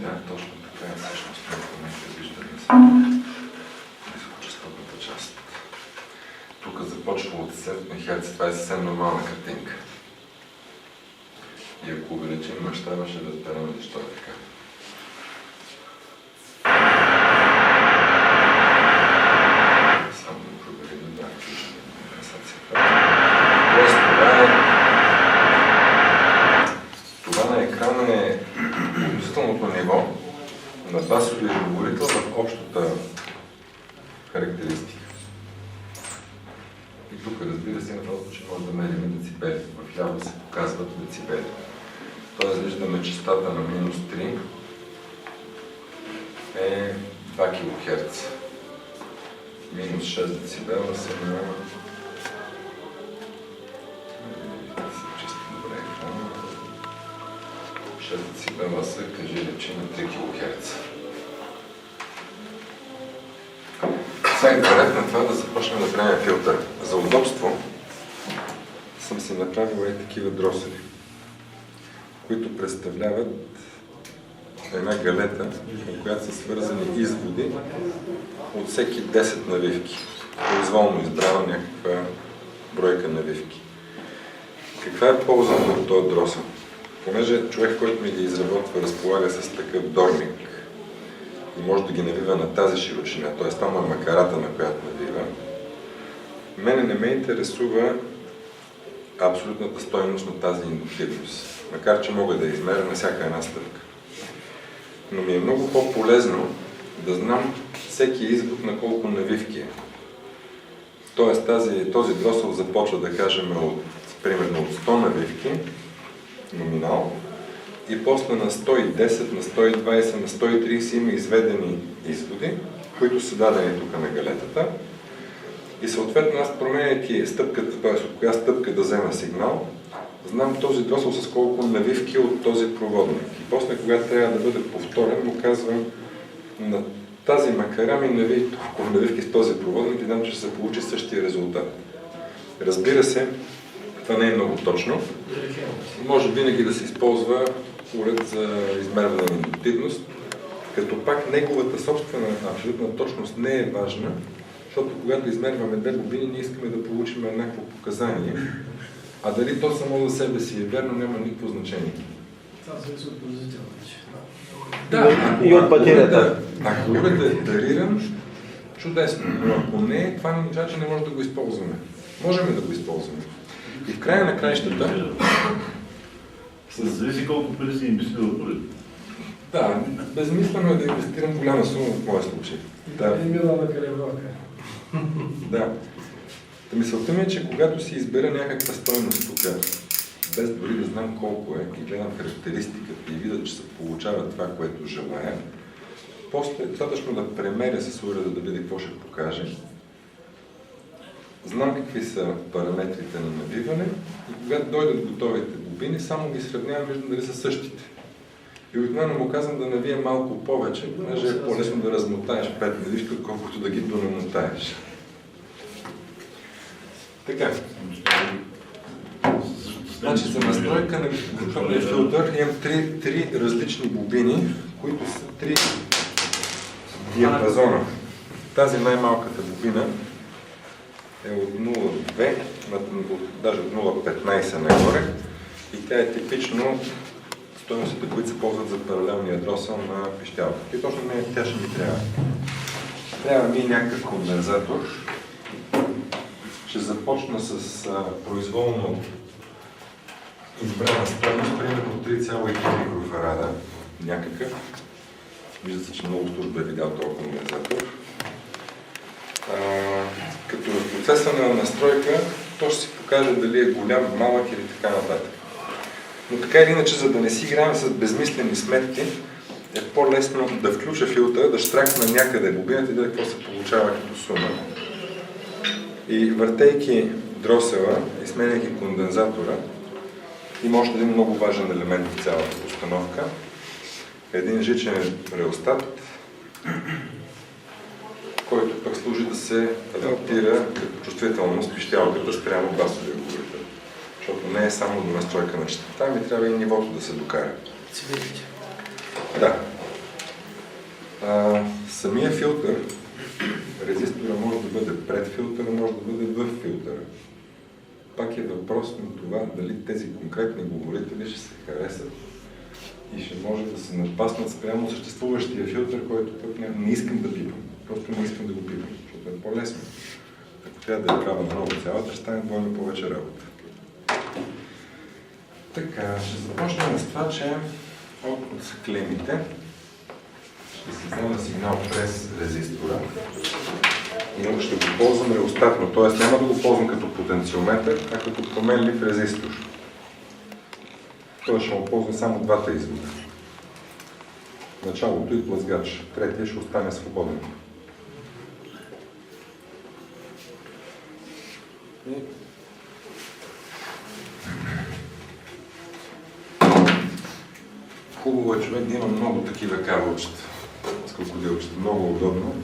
Да, точно така е всъщност. В момента виждаме високочастотната част. Тук започва от 7 МГц. Това е съвсем нормална картинка. И ако увеличим мащаба, ще разберем защо е така. Само да проверим да включим компенсацията. Тоест, това на екрана е относителното ниво на басовия говорител в общата характеристика. И тук, разбира се, на този случай може да мерим децибели. В ляво се показват децибели. Тоест виждаме честата на минус 3 е 2 кГц. Минус 6 децибела са на 6 децибела са, кажи речи, на 3 кГц. Сега интернет на това да започнем да правим филтър. За удобство съм си направил и такива дросели, които представляват една галета, към която са свързани изводи от всеки 10 навивки. Произволно избрана някаква бройка навивки. Каква е ползата от този дросел? Понеже човек, който ми ги изработва, разполага с такъв дорник и може да ги навива на тази широчина, т.е. там е макарата, на която навива, мене не ме интересува абсолютната стойност на тази индуктивност, макар че мога да я измеря на всяка една стъпка. Но ми е много по-полезно да знам всеки извод на колко навивки е. Тоест този дросел започва, да кажем, примерно от 100 навивки, номинал, и после на 110, на 120, на 130 има изведени изводи, които са дадени тук на галетата. И съответно аз, променяйки стъпката, т.е. от коя стъпка да взема сигнал, знам този дросел с колко навивки от този проводник. И после, когато трябва да бъде повторен, му казвам на тази макара ми нави толкова навивки с този проводник и знам, че ще се получи същия резултат. Разбира се, това не е много точно. Може винаги да се използва уред за измерване на индуктивност, като пак неговата собствена абсолютна точност не е важна, защото когато измерваме две бобини, ние искаме да получим еднакво показание, а дали то само за себе си е вярно, няма никакво значение. Това зависи от производителя. Да, и от батерията. Ако уред е дариран, чудесно, но ако не, това не означава, че не може да го използваме. Можем да го използваме. И в края на краищата... Зависи колко пари си инвестирал поред. Да, безмислено е да инвестирам голяма сума в моя случай. Да. Да. Мисълта ми е, че когато си избера някаква стойност тук, без дори да знам колко е, и гледам характеристиката и видя, че се получава това, което желая, после достатъчно да премеря с уреда да видя какво ще покаже. Знам какви са параметрите на набиване и когато дойдат готовите бобини, само ги сравнявам, виждам дали са същите. И обикновено му казвам да навия малко повече, понеже е по-лесно да размотаеш 5 навивки, колкото да ги донамотаеш. Така. Значи за настройка на готовия филтър имам три различни бобини, които са диапазона. Тази най-малката бобина е от 0,2, даже от 0,15 нагоре и тя е типично стойностите, които се ползват за паралелния дросъл на пищялката. И точно тя ще ми трябва. Трябва ми някакъв кондензатор. Ще започна с произволно избрана стойност, примерно 3,3 микрофарада някакъв. Вижда се, че много служба е видял този кондензатор. Като в процеса на настройка, то ще си покаже дали е голям, малък или така нататък. Но така или иначе, за да не си играем с безмислени сметки, е по-лесно да включа филтъра, да щракна някъде бобината и да какво се получава като сума. И въртейки дросела и сменяйки кондензатора, има още един много важен елемент в цялата постановка. Един жичен реостат, който пък служи да се адаптира като чувствителност пищялката спрямо басовия говорител. Защото не е само до настройка на частота, ми трябва и нивото да се докара. Да. Самия филтър, резистора може да бъде пред филтъра, може да бъде в филтъра. Пак е въпрос на това дали тези конкретни говорители ще се харесат и ще може да се напаснат спрямо съществуващия филтър, който пък не искам да пипам. Просто не искам да го пипам, защото е по-лесно. Ако трябва да я правя много цялата, ще стане двойно повече работа. Така, ще започнем с това, че от клемите ще се взема сигнал през резистора и ще го ползвам реостатно, т.е. няма да го ползвам като потенциометър, а като променлив резистор. Той ще му ползва само двата извода. Началото и плъзгач. Третия ще остане свободен. Хубаво е човек да има много такива кабелчета с крокодилчета. Много удобно.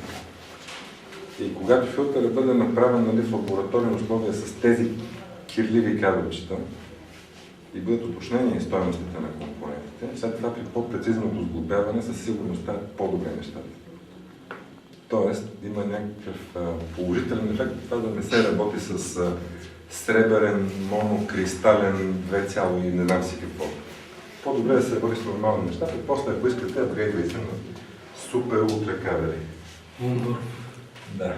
И когато филтърът бъде направен в лабораторни условия с тези кирливи кабелчета и бъдат уточнени стойностите на компонентите, след това при по-прецизното сглобяване със сигурност стават по-добре нещата. Тоест, има някакъв положителен ефект, това да не се работи с сребърен, монокристален, 2, и не знам си какво. По-добре да се работи с нормални неща, и после, ако искате, апгрейдвайте на супер ултра кабели. Да.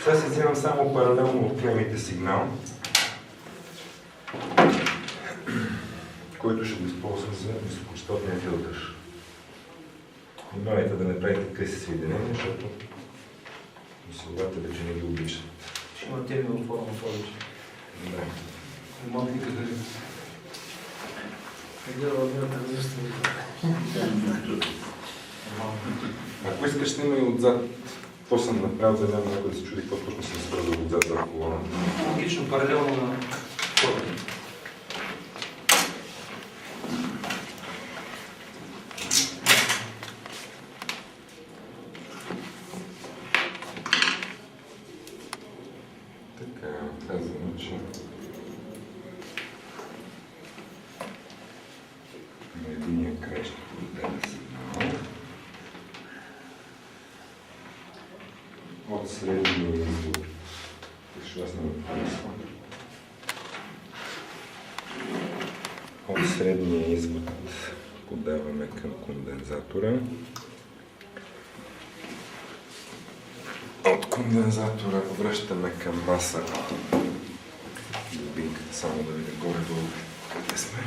Сега си взимам само паралелно от клемите сигнал, който ще го използвам за високочастотния филтър. Внимавайте да не правите къси съединения, защото мислователите не ги обичат. Ще има терминал форма повече. Да. Малко никъде ли? Ако искаш, снимай и отзад. Какво съм направил, за няма някой да се чуди, какво точно съм свързал отзад за колона. Логично, паралелно на формата. Така, казвам, че на единия край ще подадем сигнал от средния извод. От средния извод подаваме към кондензатора. От кондензатора връщаме към маса. Дубинката, само да видя горе-долу къде сме.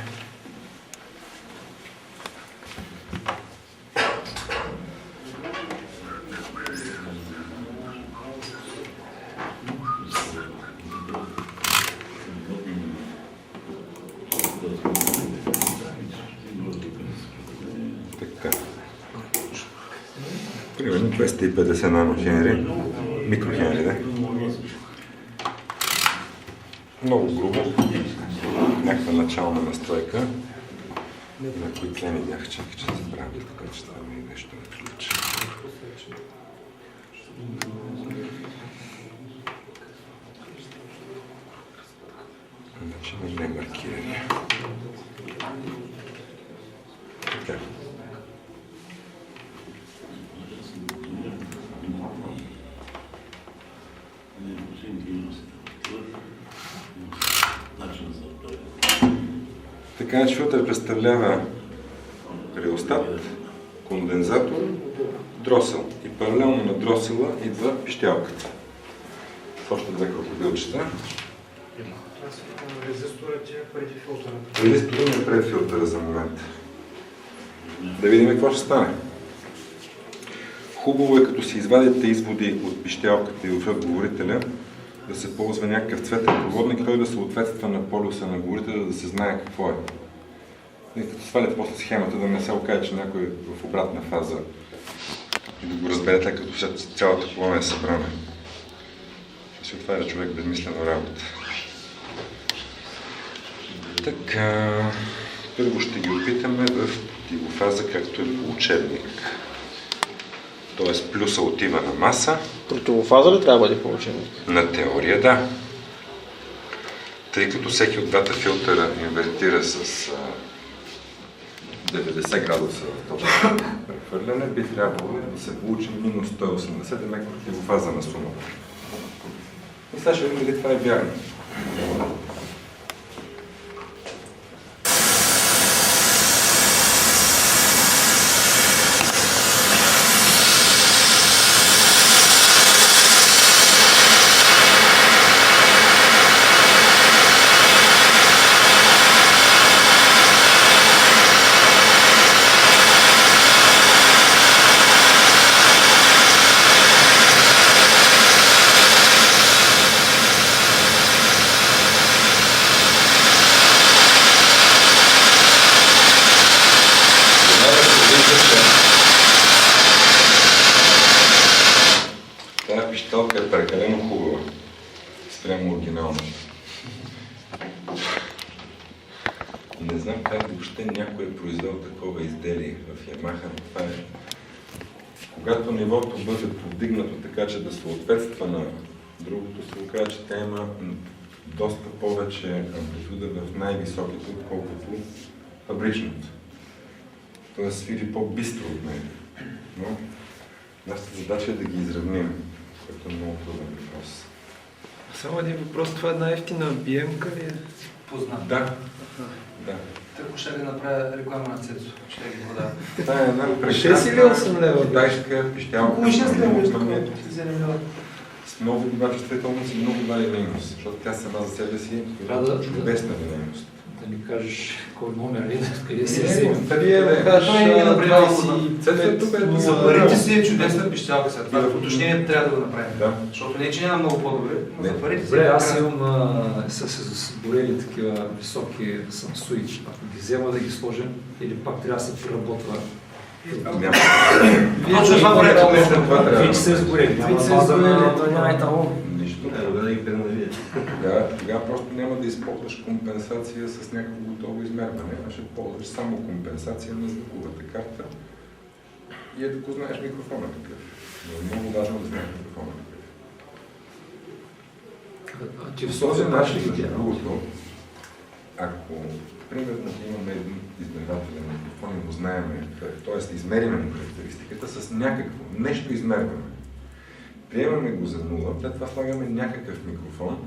Така. Примерно 250 нанохенри, микрохенри, да? Много грубо. Някаква начална настройка. На кои клеми бяха, чакай, че се забравям, така че това ми нещо да включи. Значи не маркиране. Така. Така че филтър представлява реостат, кондензатор, дросел. И паралелно на дросела идва пищялката. С още две крокодилчета. Резисторът е преди филтъра. Резисторът е пред филтъра за момента. Да видим какво ще стане. Хубаво е, като си извадите изводи от пищялката и от говорителя, да се ползва някакъв цветен проводник, той да съответства на полюса на говорителя, да се знае какво е. И като сваляте после схемата, да не се окаже, че някой е в обратна фаза и да го разберете, като цялата колона е събрана. Ще си отваря човек безмислена работа. Така, първо ще ги опитаме в тигофаза, както е по учебник. Тоест плюса отива на маса. Противофаза ли трябва да бъде получено? На теория, да. Тъй като всеки от двата филтъра инвертира с 90 градуса в точка прехвърляне, би трябвало да се получи минус 180, да ме противофаза на сумата. И сега ще видим дали това е вярно. Тази пищалка е прекалено хубава спрямо оригинална. Не знам как въобще някой е произвел такова изделие в Ямаха. Това е. Когато нивото бъде повдигнато така, че да съответства на другото, се оказва, че тя има доста повече амплитуда в най-високите, отколкото фабричното. Тоест свири по-бистро от него. Но нашата задача е да ги изравним, което е много труден въпрос. Само един въпрос, това е една ефтина биемка ли е? Познат. Да. Да. Тъй ще да направя реклама на Цецо, ще ги продава. Това е една 6 или 8 лева? китайска пищялка. Около 6 лева, с много добра чувствителност и много добра линейност, защото тя сама за себе си е чудесна линейност. Да ми кажеш кой номер е, къде се взема. За парите си е чудесна пищялка сега. Това уточнение трябва да го направим. Да. Защото не, че няма много по-добре, но за парите си... Добре, аз имам с горели такива високи самсуи. Ако ги взема да ги сложим, или пак трябва да се преработва. Няма. Точно това време. Вие се сгорели. Няма и там. Нищо. Тогава просто няма да използваш компенсация с някакво готово измерване, а ще ползваш само компенсация на звуковата карта и ако знаеш микрофона такъв. Но е много важно да знаеш микрофона такъв. Ти в този начин, между другото, ако примерно имаме един измервателен микрофон и го знаем, т.е. измериме му характеристиката с някакво нещо измерваме. Приемаме го за нула, след това слагаме някакъв микрофон,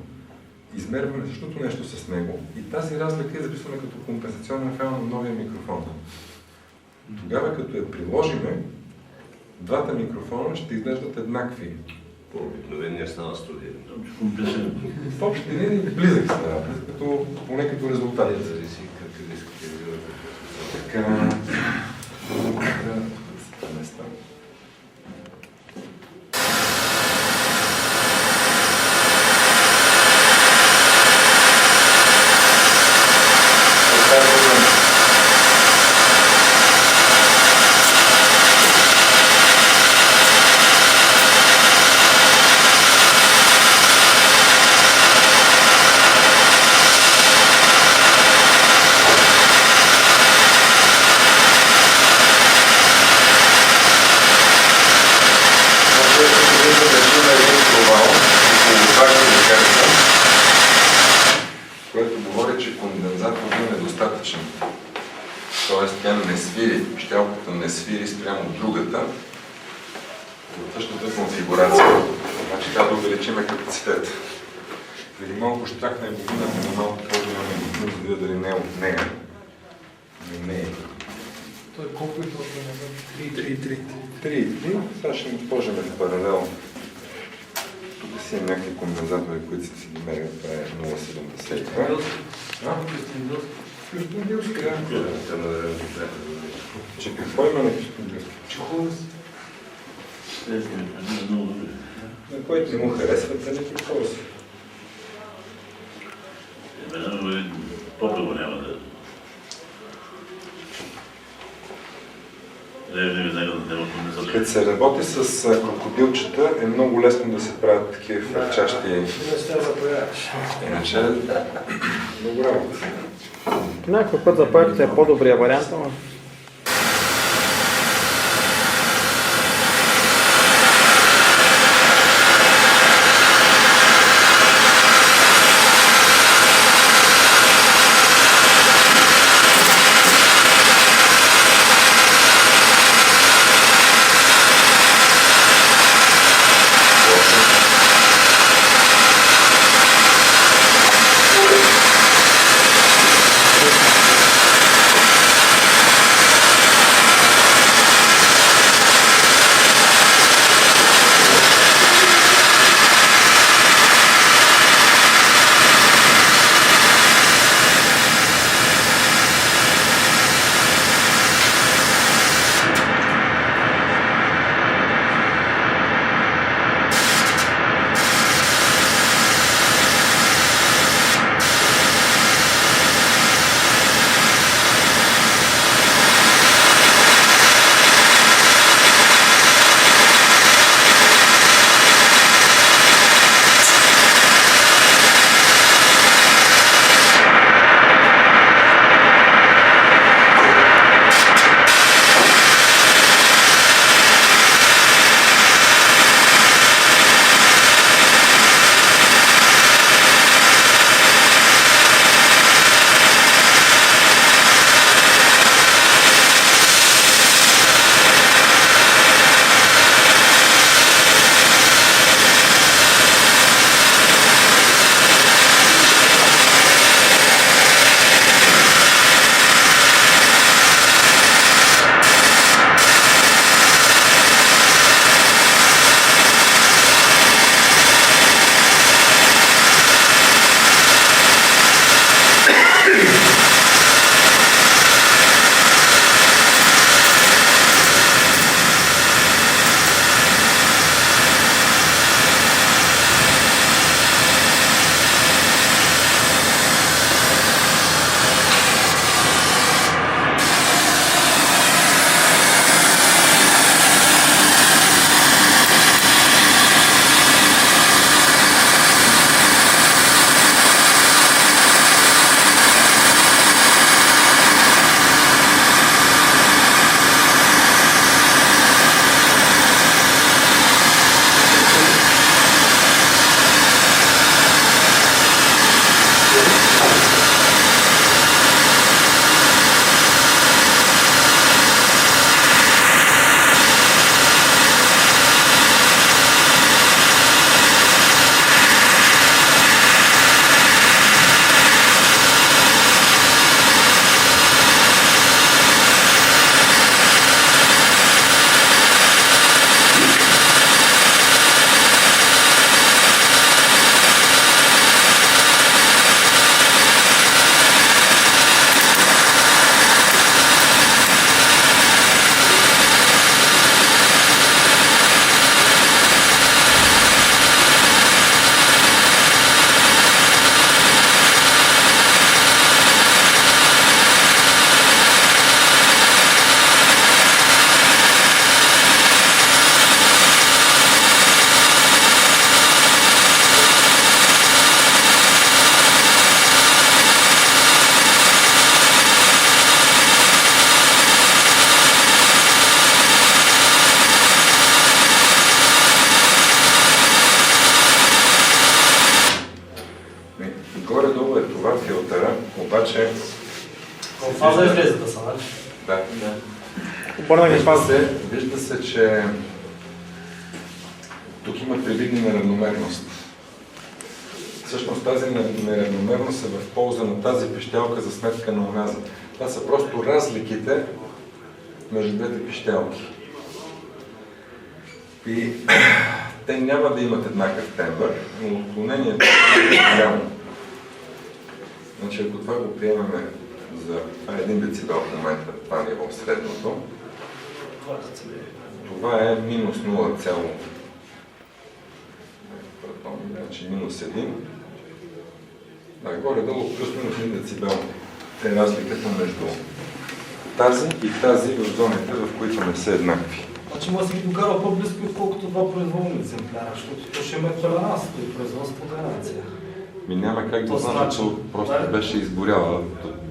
измерваме същото нещо с него и тази разлика е записана като компенсационен файл на новия микрофон. Тогава, като я приложиме, двата микрофона ще изглеждат еднакви. По-обикновения става студия. В общи линии близък става, поне като резултат. Така... не става. Което говори, че кондензаторът е недостатъчен. Тоест тя не свири, пищялката не свири спрямо другата в същата конфигурация. Значи трябва да увеличиме капацитет. Преди малко щракна и бобината на малко по-голяма бобина, за да видя дали не е от нея. 3. Сега ще ги сложим в паралел. Тук си има някакви кондензатори, които са си ги мерили. Това е 0,72. Кюстендилски, да. Че какво има на Кюстендилски? Че хубаво си. На който не му харесва, те не какво си. По-първо няма да... Като се работи с крокодилчета, е много лесно да се правят такива фърчащи. Иначе много работа. Някой път за проекта е по-добрия вариант, но... обаче... Фаза е влезата са, нали? Да. Обърна ги фаза. Вижда се, че тук има привидна неравномерност. Всъщност тази неравномерност е в полза на тази пищялка за сметка на онази. Това са просто разликите между двете пищелки. И те няма да имат еднакъв тембър, но отклонението е голямо. Значи, ако това го приемаме за 1 децибел в момента, това ниво средното, това е минус 0, значи минус 1. Да, горе-долу плюс-минус 1 децибел е разликата между тази и тази в зоните, в които не са еднакви. Значи може да си ги докара по-близко, отколкото два произволни екземпляра, защото то ще има толеранс при производство гаранция. Ми няма как да знам, че просто беше изгоряла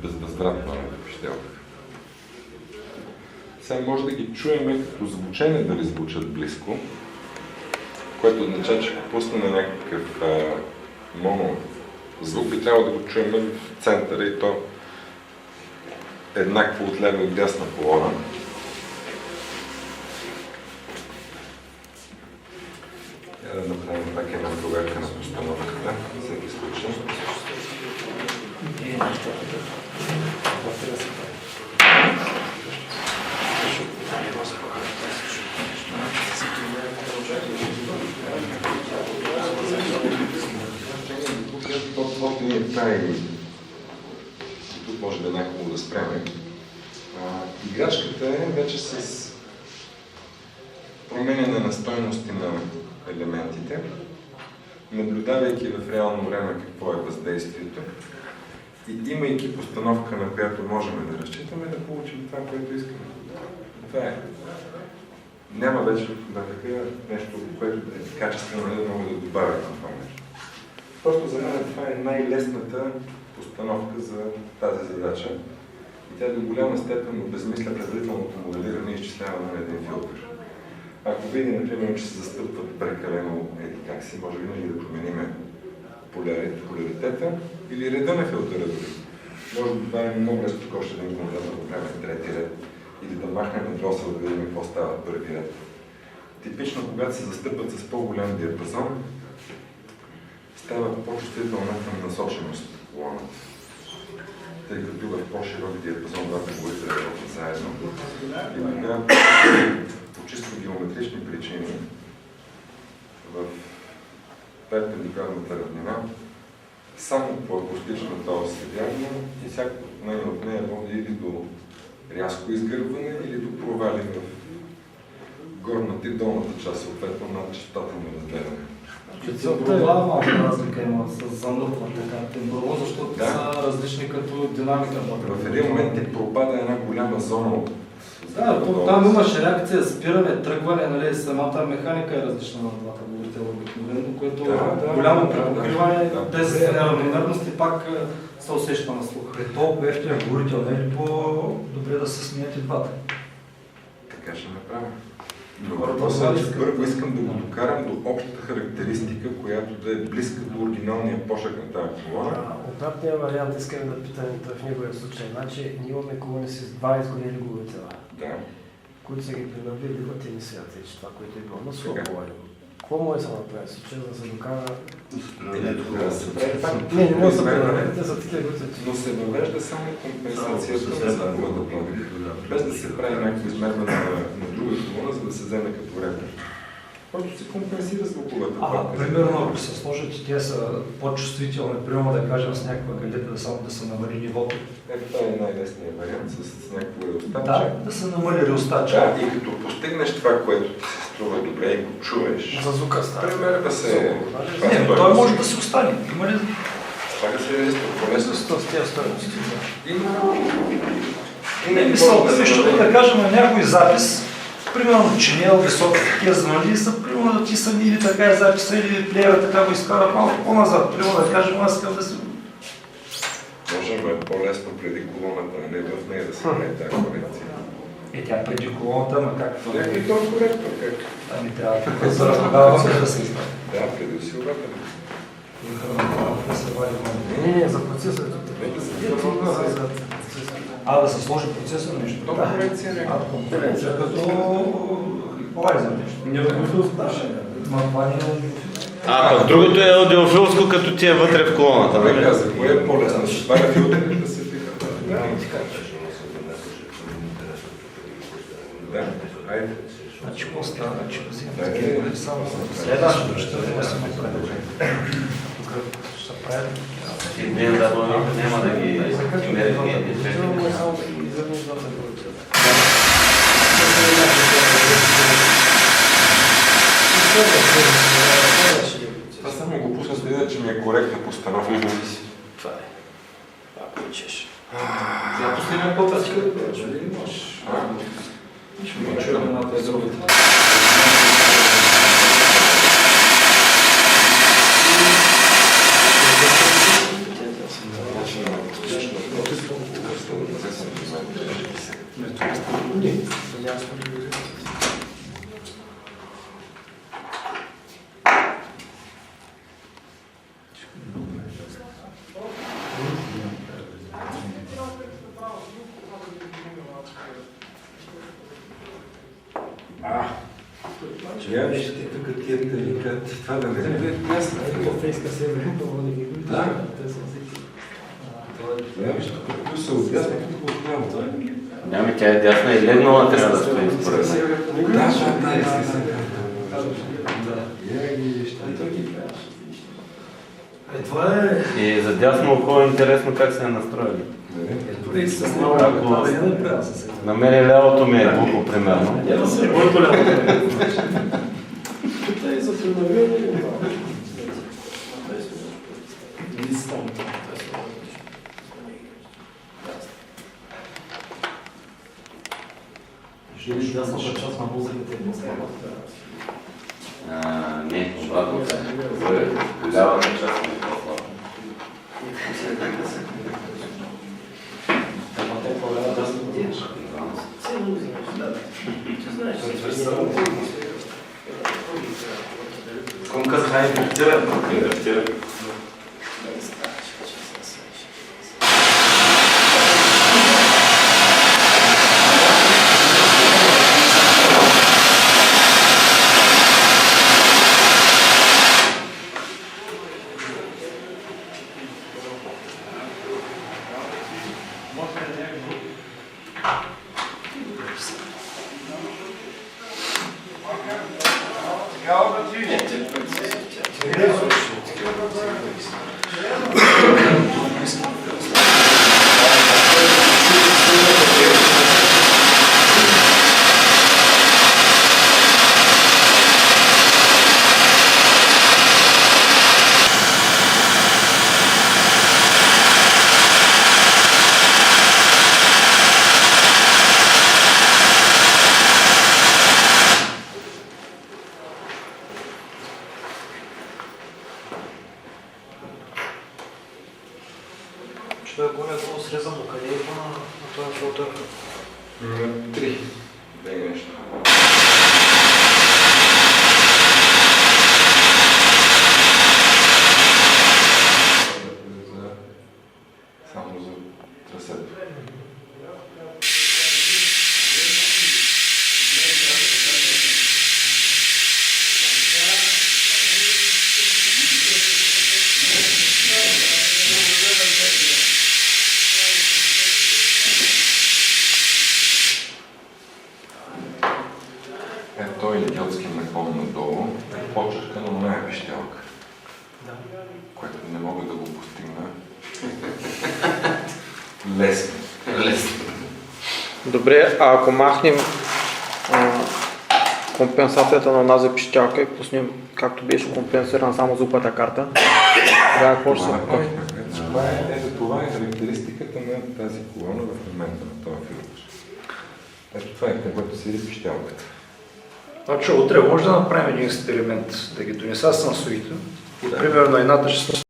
безвъзвратно на пищелка. Сега може да ги чуем като звучене, дали звучат близко, което означава, че ако пуснем някакъв моно звук, би трябва да го чуем в центъра и то еднакво от лева и дясна колона. Да направим пак една проверка на постановката, за всеки случай. Тук ние правим, тук може да е най-хубаво да спреме. Играчката е вече с променяне на стойности на елементите, наблюдавайки в реално време какво е въздействието и имайки постановка, на която можем да разчитаме, да получим това, което искаме. Това е. Няма вече така нещо, което е качествено, да мога да добавя към това нещо. Просто за мен това е най-лесната постановка за тази задача и тя до голяма степен обезмисля предварителното моделиране и изчисляване на един филтър. Ако видим, например, че се застъпват прекалено как си, може винаги да променим поляритета или реда на филтъра дори. Може да добавим много лесно още един контрол, да направим трети ред или да махнем дросъл, да видим какво става в първи ред. Типично, когато се застъпват с по-голям диапазон, става по-чувствителна към насоченост в колоната. Тъй като в по-широк диапазон двата главите работят заедно. И тогава по чисто геометрични причини в перпендикулярната равнина само по акустичната ос е вярно и всяко отклонение от нея води или до рязко изгърбване, или до провали в горната и долната част, съответно на честотата на разгледане. Целта е малка разлика има с замъртвата тембърло, защото са различни като динамика. В един момент ти пропада една голяма зона от... Да, там имаш реакция, спиране, тръгване, нали, самата механика е различна на двата говорителя обикновено, което голямо препокриване, без неравномерности пак се усеща на слух. При толкова ефтин говорител, не е ли по-добре да се сменят и двата? Така ще направя. Но въпросът е, че първо искам да го докарам до общата характеристика, която да е близка до оригиналния пошък на тази колона. Обратният вариант искам да питам в неговия случай. Значи ние имаме колони с два изгорели говорителя, които са ги принабили от емисията и че това, което е било на слух говорим. Какво може да се направи в случай, за да се докара... Не може да се правите за такива глутети. Но се въвежда само компенсацията за глутата, без да се прави някакво измерване на друга колона, за да се вземе като репер. Просто се компенсира звуковата. Примерно, ако се сложат и те са по-чувствителни, примерно да кажем с някаква галета, да само да се намали нивото. Това е най-лесният вариант с някакво реостатче. Да се намали реостатче. Да, и като постигнеш това, което ти се струва добре и го чуеш. За звука става. Пример да се... Не, той може да се остане. Има ли? Това да се реалиста по-лесно. С тия стойности. Не, мисълта, защото да кажем на някой запис, примерно чинел, високи такива звънли са, примерно да ти са или така е записа, или плеера така го изкара малко по-назад. Примерно да кажем, аз искам да се... Може да е по-лесно преди колоната, а не в нея да се прави тази корекция. Тя преди колоната, ама как това? Някакви този коректор, как? Ами трябва да се разподава, да се изправи. Да, преди усилвата. Не, за процесорите. Да се сложи процесор нещо. То корекция не е. Конкуренция като лайзър нещо. Не възможно. Пък другото е аудиофилско, като ти е вътре в колоната. Това казах, кое е по-лесно? Да се това е филтър да се пиха. Значи, какво става? Значи, взимам такива само за следващото, ще да се направи. Ще се прави. И ден да няма да ги мерят ние. Това само го пусна следа, че ми е коректна постановка. Това е. Ако учеш. Сега последния път, аз ще да ли можеш? Ще ми чуем едната и другата. Я вижте тук тия тарикат, това да не е ясно. Европейска северна вода ги губи. Да. Те са всеки. Я вижте тук плюса от дясно, тук отляво. Няма, тя е дясна и легнала трябва да стои според мен. Да. Това е... И за дясно око е интересно как се е настроили. Ако на мен лявото ми е глупо, примерно. Моето лявото е. Това е за приновение. Дясната част на мозъката е по-слаба. Не, обратно е. Лявата част ми е по-слаба. Cum că să ai invertire. Ще да гоня това срезано, къде е на този филтър? На 3. Дай нещо. Само за трасето. Той идиотски наклон надолу е почерка, но не е пищелка. Което не мога да го постигна. Лесно. Добре, а ако махнем компенсацията на онази пищялка и пуснем, както беше компенсирана само зупата карта, тогава какво ще се прави? Това е характеристиката на тази колона в момента на този филтър. Ето това е което седи пищялката. Значи утре може да направим един експеримент, да ги донеса сенсорите и примерно едната ще